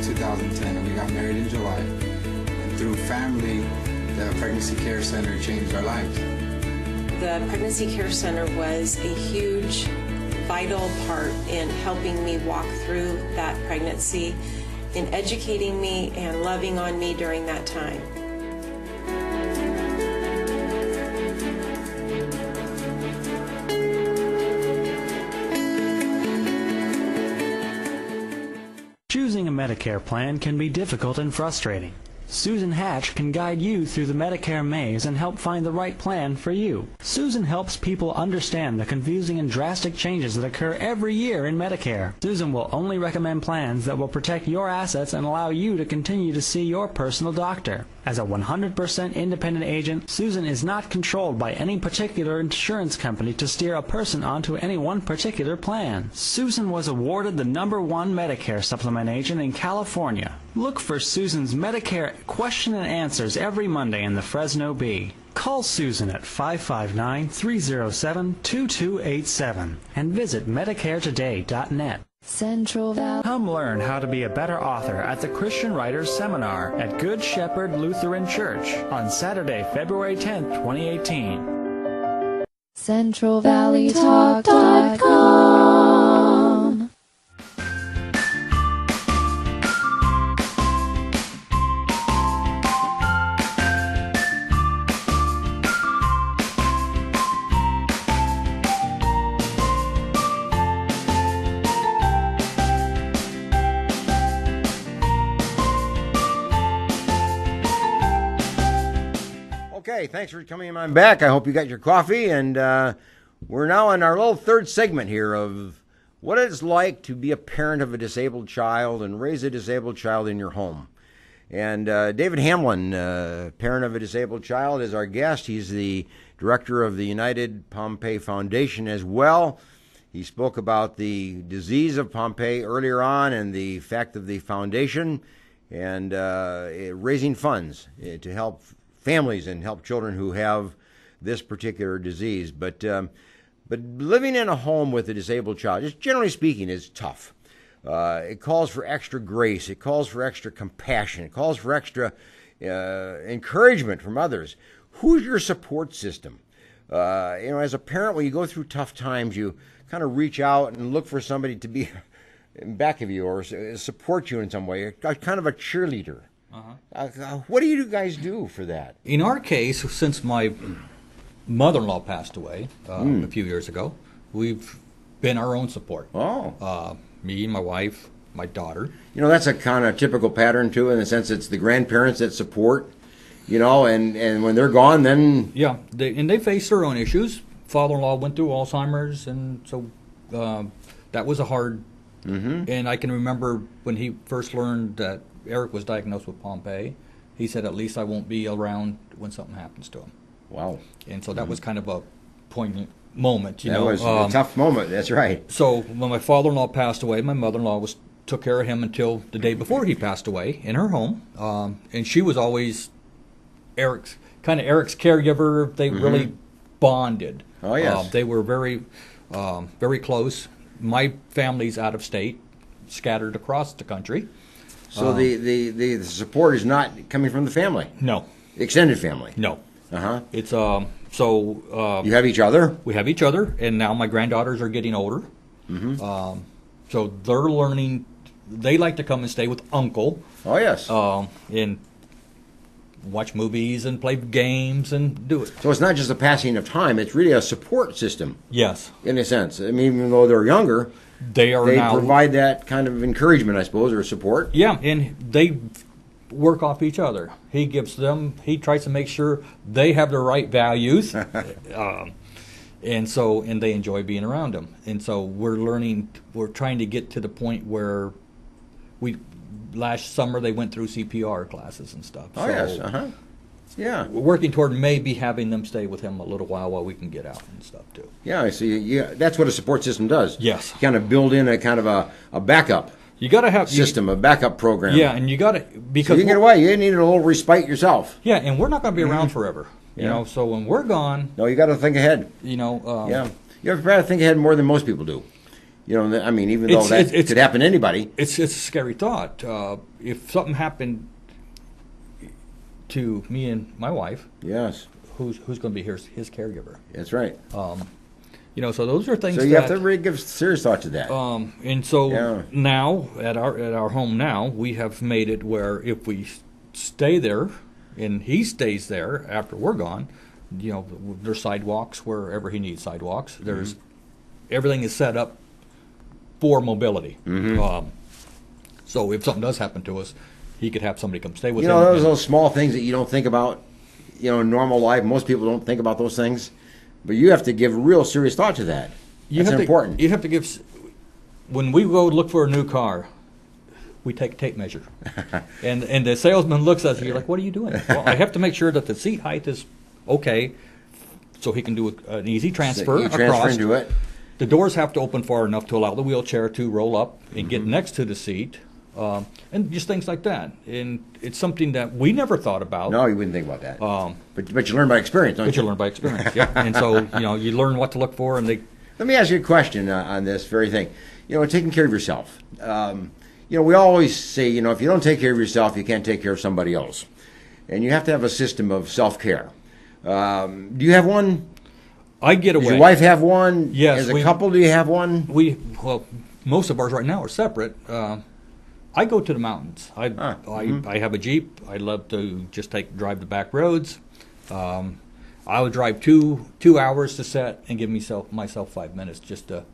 Speaker 11: 2010 and we got married in July. And through family, the Pregnancy Care Center changed our lives.
Speaker 12: The Pregnancy Care Center was a huge, vital part in helping me walk through that pregnancy, in educating me and loving on me during that time.
Speaker 6: Choosing a Medicare plan can be difficult and frustrating. Susan Hatch can guide you through the Medicare maze and help find the right plan for you. Susan helps people understand the confusing and drastic changes that occur every year in Medicare. Susan will only recommend plans that will protect your assets and allow you to continue to see your personal doctor. As a 100% independent agent, Susan is not controlled by any particular insurance company to steer a person onto any one particular plan. Susan was awarded the #1 Medicare supplement agent in California. Look for Susan's Medicare question and answers every Monday in the Fresno Bee. Call Susan at 559-307-2287 and visit MedicareToday.net.
Speaker 5: Central Valley.
Speaker 6: Come learn how to be a better author at the Christian Writers Seminar at Good Shepherd Lutheran Church on Saturday, February 10th, 2018.
Speaker 5: CentralValleyTalk.com.
Speaker 1: Okay, thanks for coming on back. I hope you got your coffee, and we're now in our little third segment here of what it's like to be a parent of a disabled child and raise a disabled child in your home. And David Hamlin, parent of a disabled child, is our guest. He's the director of the United Pompeii Foundation as well. He spoke about the disease of Pompe earlier on and the fact of the foundation and raising funds to help families and help children who have this particular disease. But living in a home with a disabled child, just generally speaking, is tough. It calls for extra grace. It calls for extra compassion. It calls for extra encouragement from others. Who's your support system? As a parent, when you go through tough times, you kind of reach out and look for somebody to be in back of you or support you in some way, kind of a cheerleader. What do you guys do for that?
Speaker 2: In our case, since my mother-in-law passed away a few years ago, we've been our own support.
Speaker 1: Oh.
Speaker 2: Me, my wife, my daughter.
Speaker 1: You know, that's a kind of typical pattern, too, in the sense it's the grandparents that support, you know, and when they're gone, then...
Speaker 2: Yeah, they face their own issues. Father-in-law went through Alzheimer's, and so that was a hard...
Speaker 1: Mm-hmm.
Speaker 2: And I can remember when he first learned that Eric was diagnosed with Pompe, he said, at least I won't be around when something happens to him.
Speaker 1: Wow.
Speaker 2: And so that was kind of a poignant moment, you
Speaker 1: that
Speaker 2: know.
Speaker 1: Was a tough moment, that's right.
Speaker 2: So when my father-in-law passed away, my mother-in-law took care of him until the day before he passed away in her home. And she was always Eric's caregiver. They really bonded.
Speaker 1: Oh, yes.
Speaker 2: They were very, very close. My family's out of state, scattered across the country.
Speaker 1: So the support is not coming from the family?
Speaker 2: No.
Speaker 1: Extended family?
Speaker 2: No.
Speaker 1: Uh-huh.
Speaker 2: It's so
Speaker 1: you have each other?
Speaker 2: We have each other, and now my granddaughters are getting older.
Speaker 1: Mm-hmm.
Speaker 2: So they're learning. They like to come and stay with Uncle.
Speaker 1: Oh, yes.
Speaker 2: And watch movies and play games and do it.
Speaker 1: So it's not just a passing of time; it's really a support system.
Speaker 2: Yes.
Speaker 1: In a sense, I mean, even though they're younger,
Speaker 2: they now
Speaker 1: provide that kind of encouragement, I suppose, or support.
Speaker 2: Yeah, and they work off each other. He tries to make sure they have the right values, and they enjoy being around him. And so we're trying to get to the point where last summer they went through CPR classes and stuff.
Speaker 1: Oh, yes, yeah.
Speaker 2: We're working toward maybe having them stay with him a little while we can get out and stuff too.
Speaker 1: Yeah, I see. Yeah, that's what a support system does.
Speaker 2: Yes.
Speaker 1: You kind of build in a kind of a backup.
Speaker 2: You got to have
Speaker 1: a backup program.
Speaker 2: Yeah, and you got to because
Speaker 1: so you get away. You need a little respite yourself.
Speaker 2: Yeah, and we're not going to be around forever. You know, so when we're gone,
Speaker 1: no, you got to think ahead.
Speaker 2: You know,
Speaker 1: yeah, you have to think ahead more than most people do. You know, I mean, even though that could happen to anybody,
Speaker 2: it's a scary thought. If something happened to me and my wife,
Speaker 1: yes,
Speaker 2: who's going to be his caregiver?
Speaker 1: That's right.
Speaker 2: You know, so those are things.
Speaker 1: So you have to really give serious thought to that.
Speaker 2: And so now at our home now, we have made it where if we stay there and he stays there after we're gone, you know, there's sidewalks wherever he needs sidewalks. There's everything is set up for mobility. So if something does happen to us, he could have somebody come stay with him.
Speaker 1: You know, those small things that you don't think about, you know, in normal life. Most people don't think about those things. But you have to give real serious thought to that. That's important.
Speaker 2: You have to give. When we go look for a new car, we take a tape measure, and the salesman looks at us. You're like, "What are you doing?" Well, I have to make sure that the seat height is okay, so he can do an easy transfer across.
Speaker 1: Transfer into it.
Speaker 2: The doors have to open far enough to allow the wheelchair to roll up and get next to the seat, and just things like that. And it's something that we never thought about.
Speaker 1: No, you wouldn't think about that. But you learn by experience, don't you?
Speaker 2: But you learn by experience, yeah. And so, you know, you learn what to look for. And
Speaker 1: Let me ask you a question on this very thing. You know, taking care of yourself. You know, we always say, you know, if you don't take care of yourself, you can't take care of somebody else. And you have to have a system of self-care. Do you have one?
Speaker 2: I get away.
Speaker 1: Does your wife have one?
Speaker 2: Yes.
Speaker 1: As a couple, do you have one?
Speaker 2: Well, most of ours right now are separate. I go to the mountains. I have a Jeep. I love to just drive the back roads. I would drive two hours to set and give myself 5 minutes just to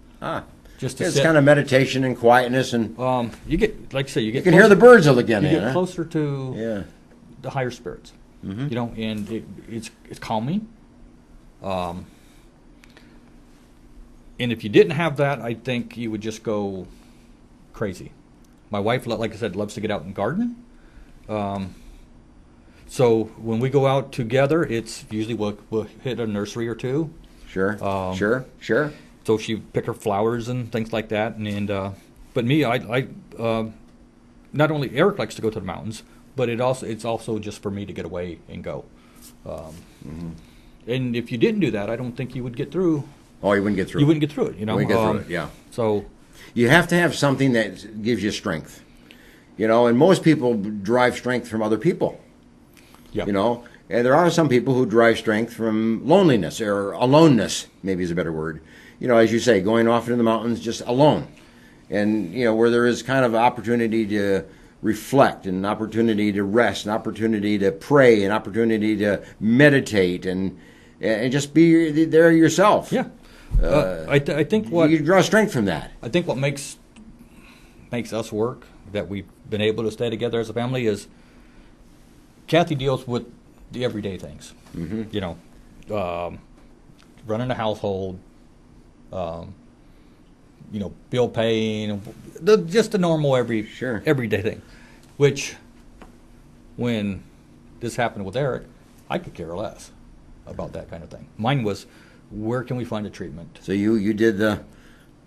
Speaker 1: It's
Speaker 2: sit.
Speaker 1: kind of meditation and quietness, and
Speaker 2: you get, like I say, you
Speaker 1: can hear the birds again.
Speaker 2: You get closer to the higher spirits. You know, and it's calming. And if you didn't have that, I think you would just go crazy. My wife, like I said, loves to get out and garden. So when we go out together, it's usually we'll hit a nursery or two.
Speaker 1: Sure.
Speaker 2: So she pick her flowers and things like that, and but me, I not only Eric likes to go to the mountains, but it's also just for me to get away and go. And if you didn't do that, I don't think you would get through.
Speaker 1: Oh, you wouldn't get through.
Speaker 2: You wouldn't get through it. You know,
Speaker 1: you wouldn't get through it. Yeah.
Speaker 2: So
Speaker 1: you have to have something that gives you strength. You know, and most people derive strength from other people.
Speaker 2: Yeah.
Speaker 1: You know, and there are some people who derive strength from loneliness or aloneness, maybe is a better word. You know, as you say, going off into the mountains just alone. And, you know, where there is kind of opportunity to reflect, an opportunity to rest, an opportunity to pray, an opportunity to meditate and just be there yourself.
Speaker 2: Yeah. I think what
Speaker 1: you draw strength from that.
Speaker 2: I think what makes us work, that we've been able to stay together as a family, is Kathy deals with the everyday things.
Speaker 1: Mm-hmm.
Speaker 2: You know, running a household, you know, bill paying, just the normal everyday thing. Which, when this happened with Eric, I could care less about that kind of thing. Mine was, where can we find a treatment?
Speaker 1: So you did the,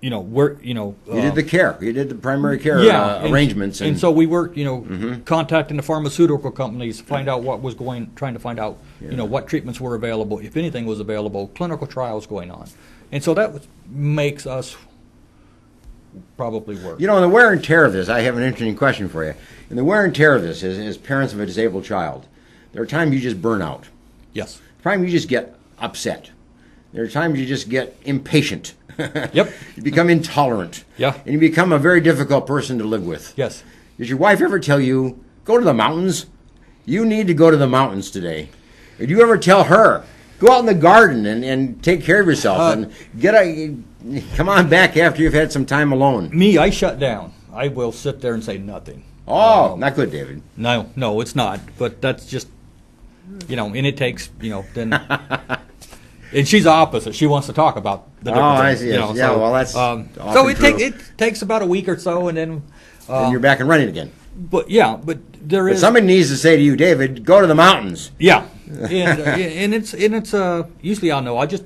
Speaker 2: you know, where, you know,
Speaker 1: you did the care, you did the primary care arrangements,
Speaker 2: and so we worked, you know, contacting the pharmaceutical companies to find out what was trying to find out, you know, what treatments were available, if anything was available, clinical trials going on, and so that makes us probably work.
Speaker 1: You know, in the wear and tear of this, I have an interesting question for you. In the wear and tear of this, as parents of a disabled child, there are times you just burn out.
Speaker 2: Yes.
Speaker 1: Times you just get upset. There are times you just get impatient.
Speaker 2: Yep.
Speaker 1: You become intolerant.
Speaker 2: Yeah.
Speaker 1: And you become a very difficult person to live with.
Speaker 2: Yes.
Speaker 1: Did your wife ever tell you, go to the mountains? You need to go to the mountains today. Did you ever tell her, go out in the garden and take care of yourself and come on back after you've had some time alone?
Speaker 2: Me, I shut down. I will sit there and say nothing.
Speaker 1: Oh, not good, David.
Speaker 2: No, it's not. But that's just, you know, and it takes, you know, then. And she's the opposite. She wants to talk about the different things.
Speaker 1: I see.
Speaker 2: You know,
Speaker 1: yeah,
Speaker 2: so,
Speaker 1: well, that's
Speaker 2: so it takes about a week or so, and then
Speaker 1: you're back and running again.
Speaker 2: But yeah, but there is
Speaker 1: somebody needs to say to you, David, go to the mountains.
Speaker 2: Yeah, and it's usually I'll know. I just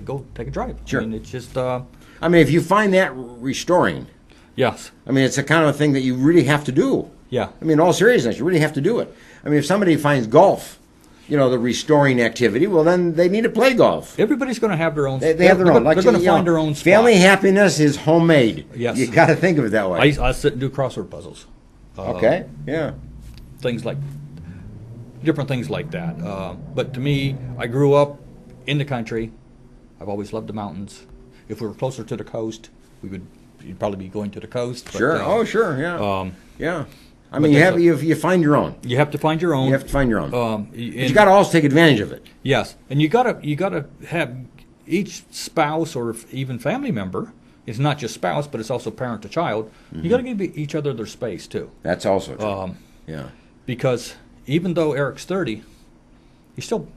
Speaker 2: go take a drive.
Speaker 1: Sure.
Speaker 2: I mean, it's just.
Speaker 1: I mean, if you find that restoring.
Speaker 2: Yes.
Speaker 1: I mean, it's the kind of thing that you really have to do.
Speaker 2: Yeah.
Speaker 1: I mean, in all seriousness, you really have to do it. I mean, if somebody finds golf, you know, the restoring activity, well, then they need to play golf.
Speaker 2: Everybody's going to have their own.
Speaker 1: They have their own.
Speaker 2: They're going to find their own spot.
Speaker 1: Family happiness is homemade.
Speaker 2: Yes.
Speaker 1: You got to think of it that way.
Speaker 2: I sit and do crossword puzzles.
Speaker 1: Okay. Yeah.
Speaker 2: Different things like that. But to me, I grew up in the country. I've always loved the mountains. If we were closer to the coast, you'd probably be going to the coast. But,
Speaker 1: sure. Sure. Yeah. Yeah. I mean, you find your own.
Speaker 2: You have to find your own.
Speaker 1: You have to find your own. But
Speaker 2: you
Speaker 1: got to also take advantage of it.
Speaker 2: Yes, and you gotta have each spouse or even family member. It's not just spouse, but it's also parent to child. You got to give each other their space too.
Speaker 1: That's also true. Yeah.
Speaker 2: Because even though Eric's 30, he's still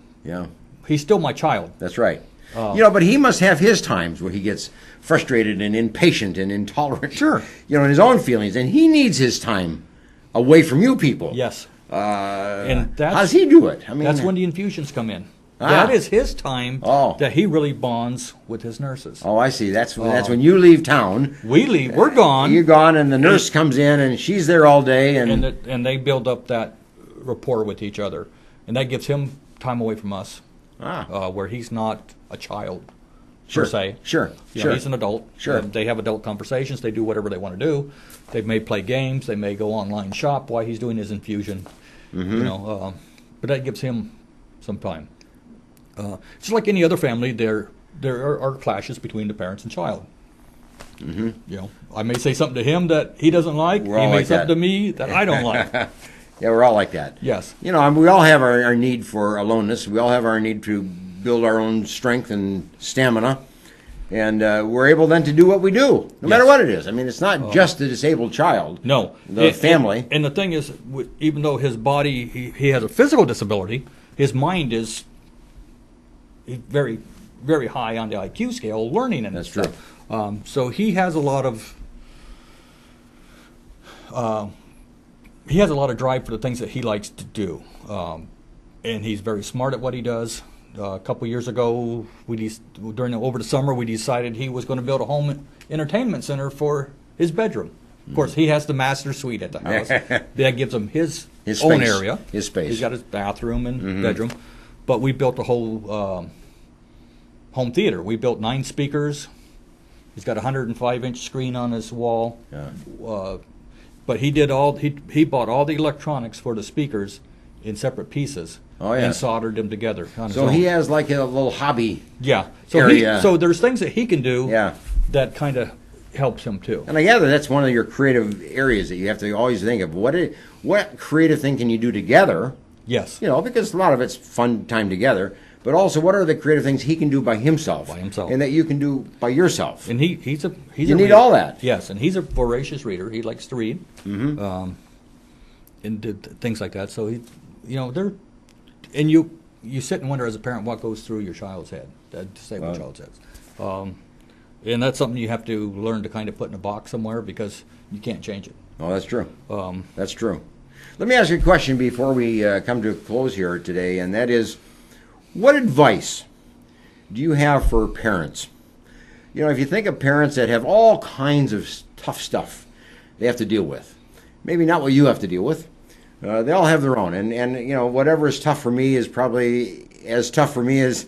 Speaker 2: my child.
Speaker 1: That's right. You know, but he must have his times where he gets frustrated and impatient and intolerant.
Speaker 2: Sure.
Speaker 1: You know, in his own feelings, and he needs his time away from you people.
Speaker 2: Yes.
Speaker 1: And how does he do it? I mean,
Speaker 2: that's when the infusions come in. That is his time that he really bonds with his nurses.
Speaker 1: Oh, I see. That's when you leave town.
Speaker 2: We leave. We're gone.
Speaker 1: You're gone, and the nurse comes in, and she's there all day,
Speaker 2: and they build up that rapport with each other, and that gives him time away from us, where he's not a child per se.
Speaker 1: Sure.
Speaker 2: You know, he's an adult.
Speaker 1: Sure.
Speaker 2: They have adult conversations. They do whatever they want to do. They may play games. They may go online shop while he's doing his infusion. You know, but that gives him some time. Just like any other family, there are clashes between the parents and child. You know, I may say something to him that he doesn't like. He may say something to me that I don't like.
Speaker 1: Yeah, we're all like that.
Speaker 2: Yes.
Speaker 1: You know, we all have our need for aloneness. We all have our need to build our own strength and stamina. And we're able then to do what we do, no matter what it is. I mean, it's not just the disabled child.
Speaker 2: No.
Speaker 1: The family.
Speaker 2: And the thing is, even though his body, he has a physical disability, his mind is very, very high on the IQ scale, learning and
Speaker 1: that's
Speaker 2: stuff. True. So he has a lot of drive for the things that he likes to do, and he's very smart at what he does. A couple years ago, over the summer, we decided he was going to build a home entertainment center for his bedroom. Of course, he has the master suite at the house. That gives him his own area.
Speaker 1: His space.
Speaker 2: He's got his bathroom and bedroom. But we built a whole home theater. We built 9 speakers. He's got a 105-inch screen on his wall.
Speaker 1: Yeah.
Speaker 2: But he bought all the electronics for the speakers in separate pieces. And soldered them together on his own.
Speaker 1: So he has like a little hobby.
Speaker 2: Yeah.
Speaker 1: area.
Speaker 2: So there's things that he can do. That kind of helps him too.
Speaker 1: And I gather that's one of your creative areas that you have to always think of. What creative thing can you do together?
Speaker 2: Yes.
Speaker 1: You know, because a lot of it's fun time together. but also what are the creative things he can do by himself, and that you can do by yourself.
Speaker 2: And he's a
Speaker 1: you need all that.
Speaker 2: Yes, and he's a voracious reader. He likes to read, and things like that. So you sit and wonder as a parent what goes through your child's head, disabled child's head. And that's something you have to learn to kind of put in a box somewhere because you can't change it.
Speaker 1: Oh, that's true. That's true. Let me ask you a question before we come to a close here today, and that is, what advice do you have for parents? You know, if you think of parents that have all kinds of tough stuff they have to deal with, maybe not what you have to deal with, they all have their own. And you know, whatever is tough for me is probably as tough for me as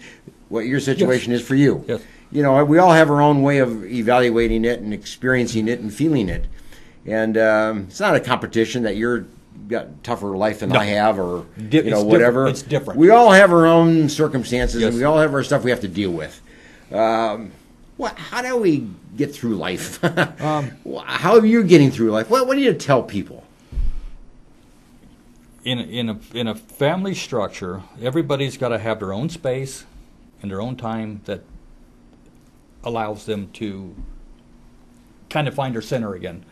Speaker 1: what your situation is for you.
Speaker 2: Yes.
Speaker 1: You know, we all have our own way of evaluating it and experiencing it and feeling it. And it's not a competition that you're got tougher life than I have, or whatever.
Speaker 2: It's different.
Speaker 1: We all have our own circumstances,
Speaker 2: Yes.
Speaker 1: and we all have our stuff we have to deal with. How do we get through life? How are you getting through life? What do you tell people?
Speaker 2: In a family structure, everybody's got to have their own space and their own time that allows them to kind of find their center again.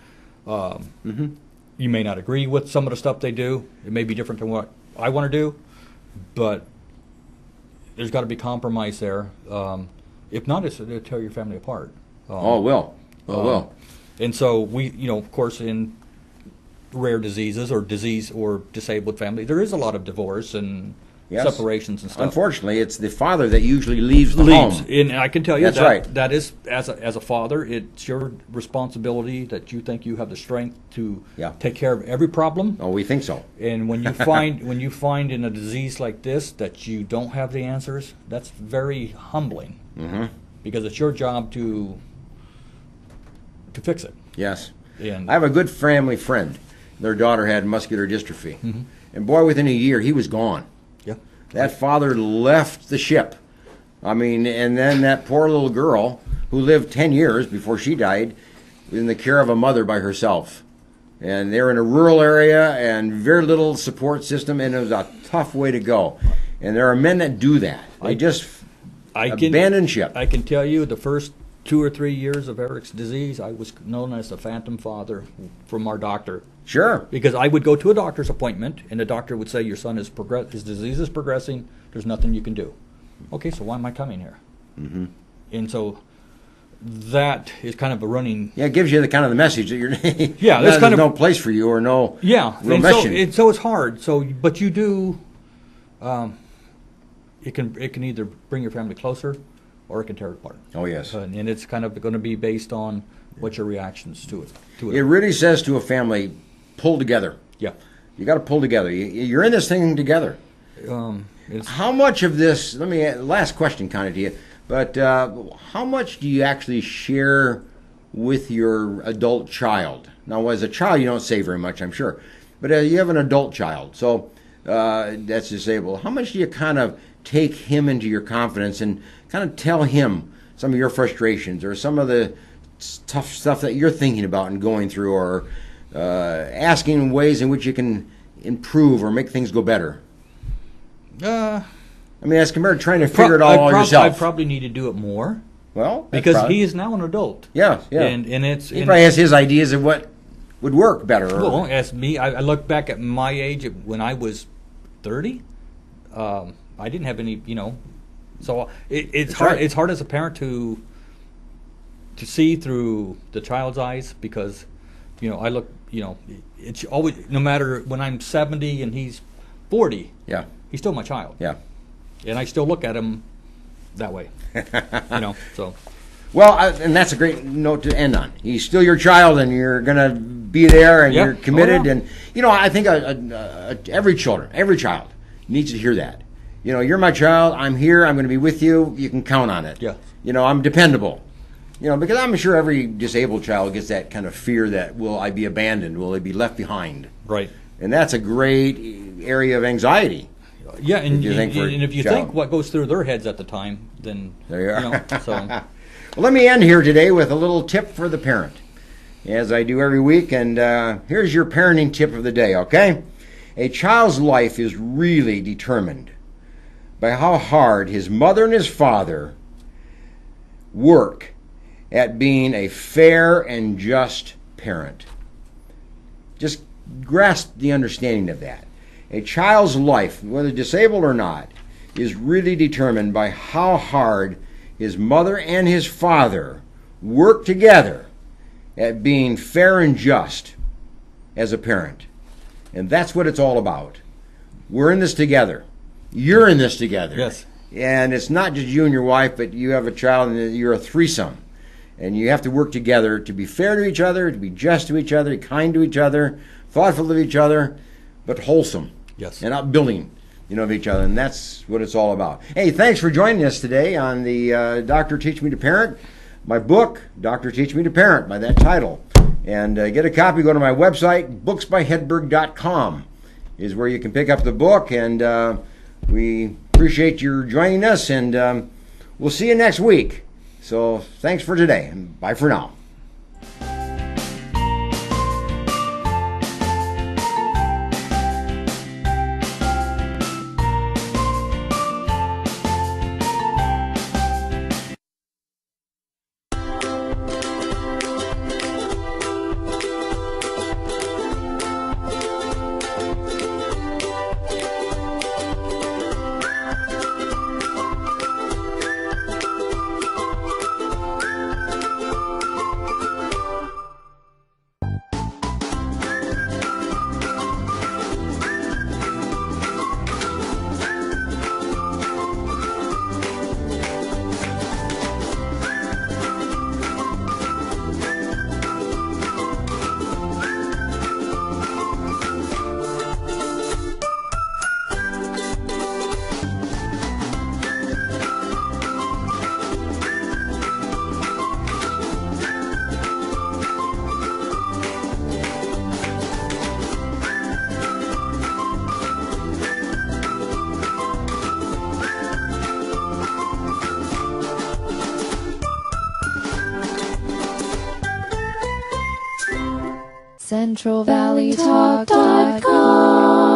Speaker 2: You may not agree with some of the stuff they do. It may be different than what I want to do, but there's got to be compromise there. If not, it'll tear your family apart.
Speaker 1: It will.
Speaker 2: And so we, of course, in rare diseases or disabled family, there is a lot of divorce and separations and stuff.
Speaker 1: Unfortunately, it's the father that usually leaves the home.
Speaker 2: And I can tell you
Speaker 1: That's right.
Speaker 2: That is, as a father, it's your responsibility that you think you have the strength to take care of every problem.
Speaker 1: Oh, we think so.
Speaker 2: And when you find in a disease like this that you don't have the answers, that's very humbling. Because it's your job to fix it.
Speaker 1: Yes.
Speaker 2: And
Speaker 1: I have a good family friend. Their daughter had muscular dystrophy. And boy, within a year, he was gone. That father left the ship. I mean, and then that poor little girl who lived 10 years before she died in the care of a mother by herself. And they're in a rural area and very little support system, and it was a tough way to go. And there are men that do that. They just abandon ship.
Speaker 2: I can tell you the first 2 or 3 years of Eric's disease, I was known as the phantom father from our doctor.
Speaker 1: Sure.
Speaker 2: Because I would go to a doctor's appointment, and the doctor would say, your son his disease is progressing, there's nothing you can do. Okay, so why am I coming here? And so that is kind of a running...
Speaker 1: Yeah, it gives you the message that you're...
Speaker 2: there's
Speaker 1: no place for you or no real mission.
Speaker 2: So it's hard. But you do... it can either bring your family closer, or it can tear it apart.
Speaker 1: Oh, yes.
Speaker 2: And it's kind of going to be based on what your reactions to it.
Speaker 1: It really says to a family, pull together.
Speaker 2: Yeah.
Speaker 1: You got to pull together. You're in this thing together. How much of this, last question kind of to you, but how much do you actually share with your adult child? Now, as a child, you don't say very much, I'm sure, but you have an adult child, so that's disabled. How much do you kind of take him into your confidence and kind of tell him some of your frustrations or some of the tough stuff that you're thinking about and going through, or asking ways in which you can improve or make things go better? As compared to trying to figure it all yourself.
Speaker 2: I probably need to do it more.
Speaker 1: Well,
Speaker 2: because he is now an adult.
Speaker 1: Yeah.
Speaker 2: And
Speaker 1: he probably has his ideas of what would work better.
Speaker 2: Well, as me, I look back at my age when I was 30. I didn't have any, So it's hard. Right. It's hard as a parent to see through the child's eyes, because, I look, it's always, no matter when I'm 70 and he's 40.
Speaker 1: Yeah.
Speaker 2: He's still my child.
Speaker 1: Yeah.
Speaker 2: And I still look at him that way. So.
Speaker 1: Well, and that's a great note to end on. He's still your child, and you're going to be there, and you're committed. And I think every child needs to hear that. You're my child. I'm here. I'm going to be with you. You can count on it.
Speaker 2: Yeah.
Speaker 1: I'm dependable. Because I'm sure every disabled child gets that kind of fear that, will I be abandoned? Will I be left behind?
Speaker 2: Right.
Speaker 1: And that's a great area of anxiety.
Speaker 2: Yeah, and if you think what goes through their heads at the time, then
Speaker 1: there you are.
Speaker 2: So.
Speaker 1: Well, let me end here today with a little tip for the parent, as I do every week. And here's your parenting tip of the day, okay? A child's life is really determined by how hard his mother and his father work at being a fair and just parent. Just grasp the understanding of that. A child's life, whether disabled or not, is really determined by how hard his mother and his father work together at being fair and just as a parent. And that's what it's all about. We're in this together. You're in this together.
Speaker 2: Yes.
Speaker 1: And it's not just you and your wife, but you have a child and you're a threesome. And you have to work together to be fair to each other, to be just to each other, kind to each other, thoughtful of each other, but wholesome.
Speaker 2: Yes.
Speaker 1: And upbuilding, of each other. And that's what it's all about. Hey, thanks for joining us today on the Dr. Teach Me to Parent. My book, Dr. Teach Me to Parent, by that title. And get a copy, go to my website, booksbyhedberg.com is where you can pick up the book. And we appreciate your joining us, and we'll see you next week. So thanks for today, and bye for now.
Speaker 5: CentralValleyTalk.com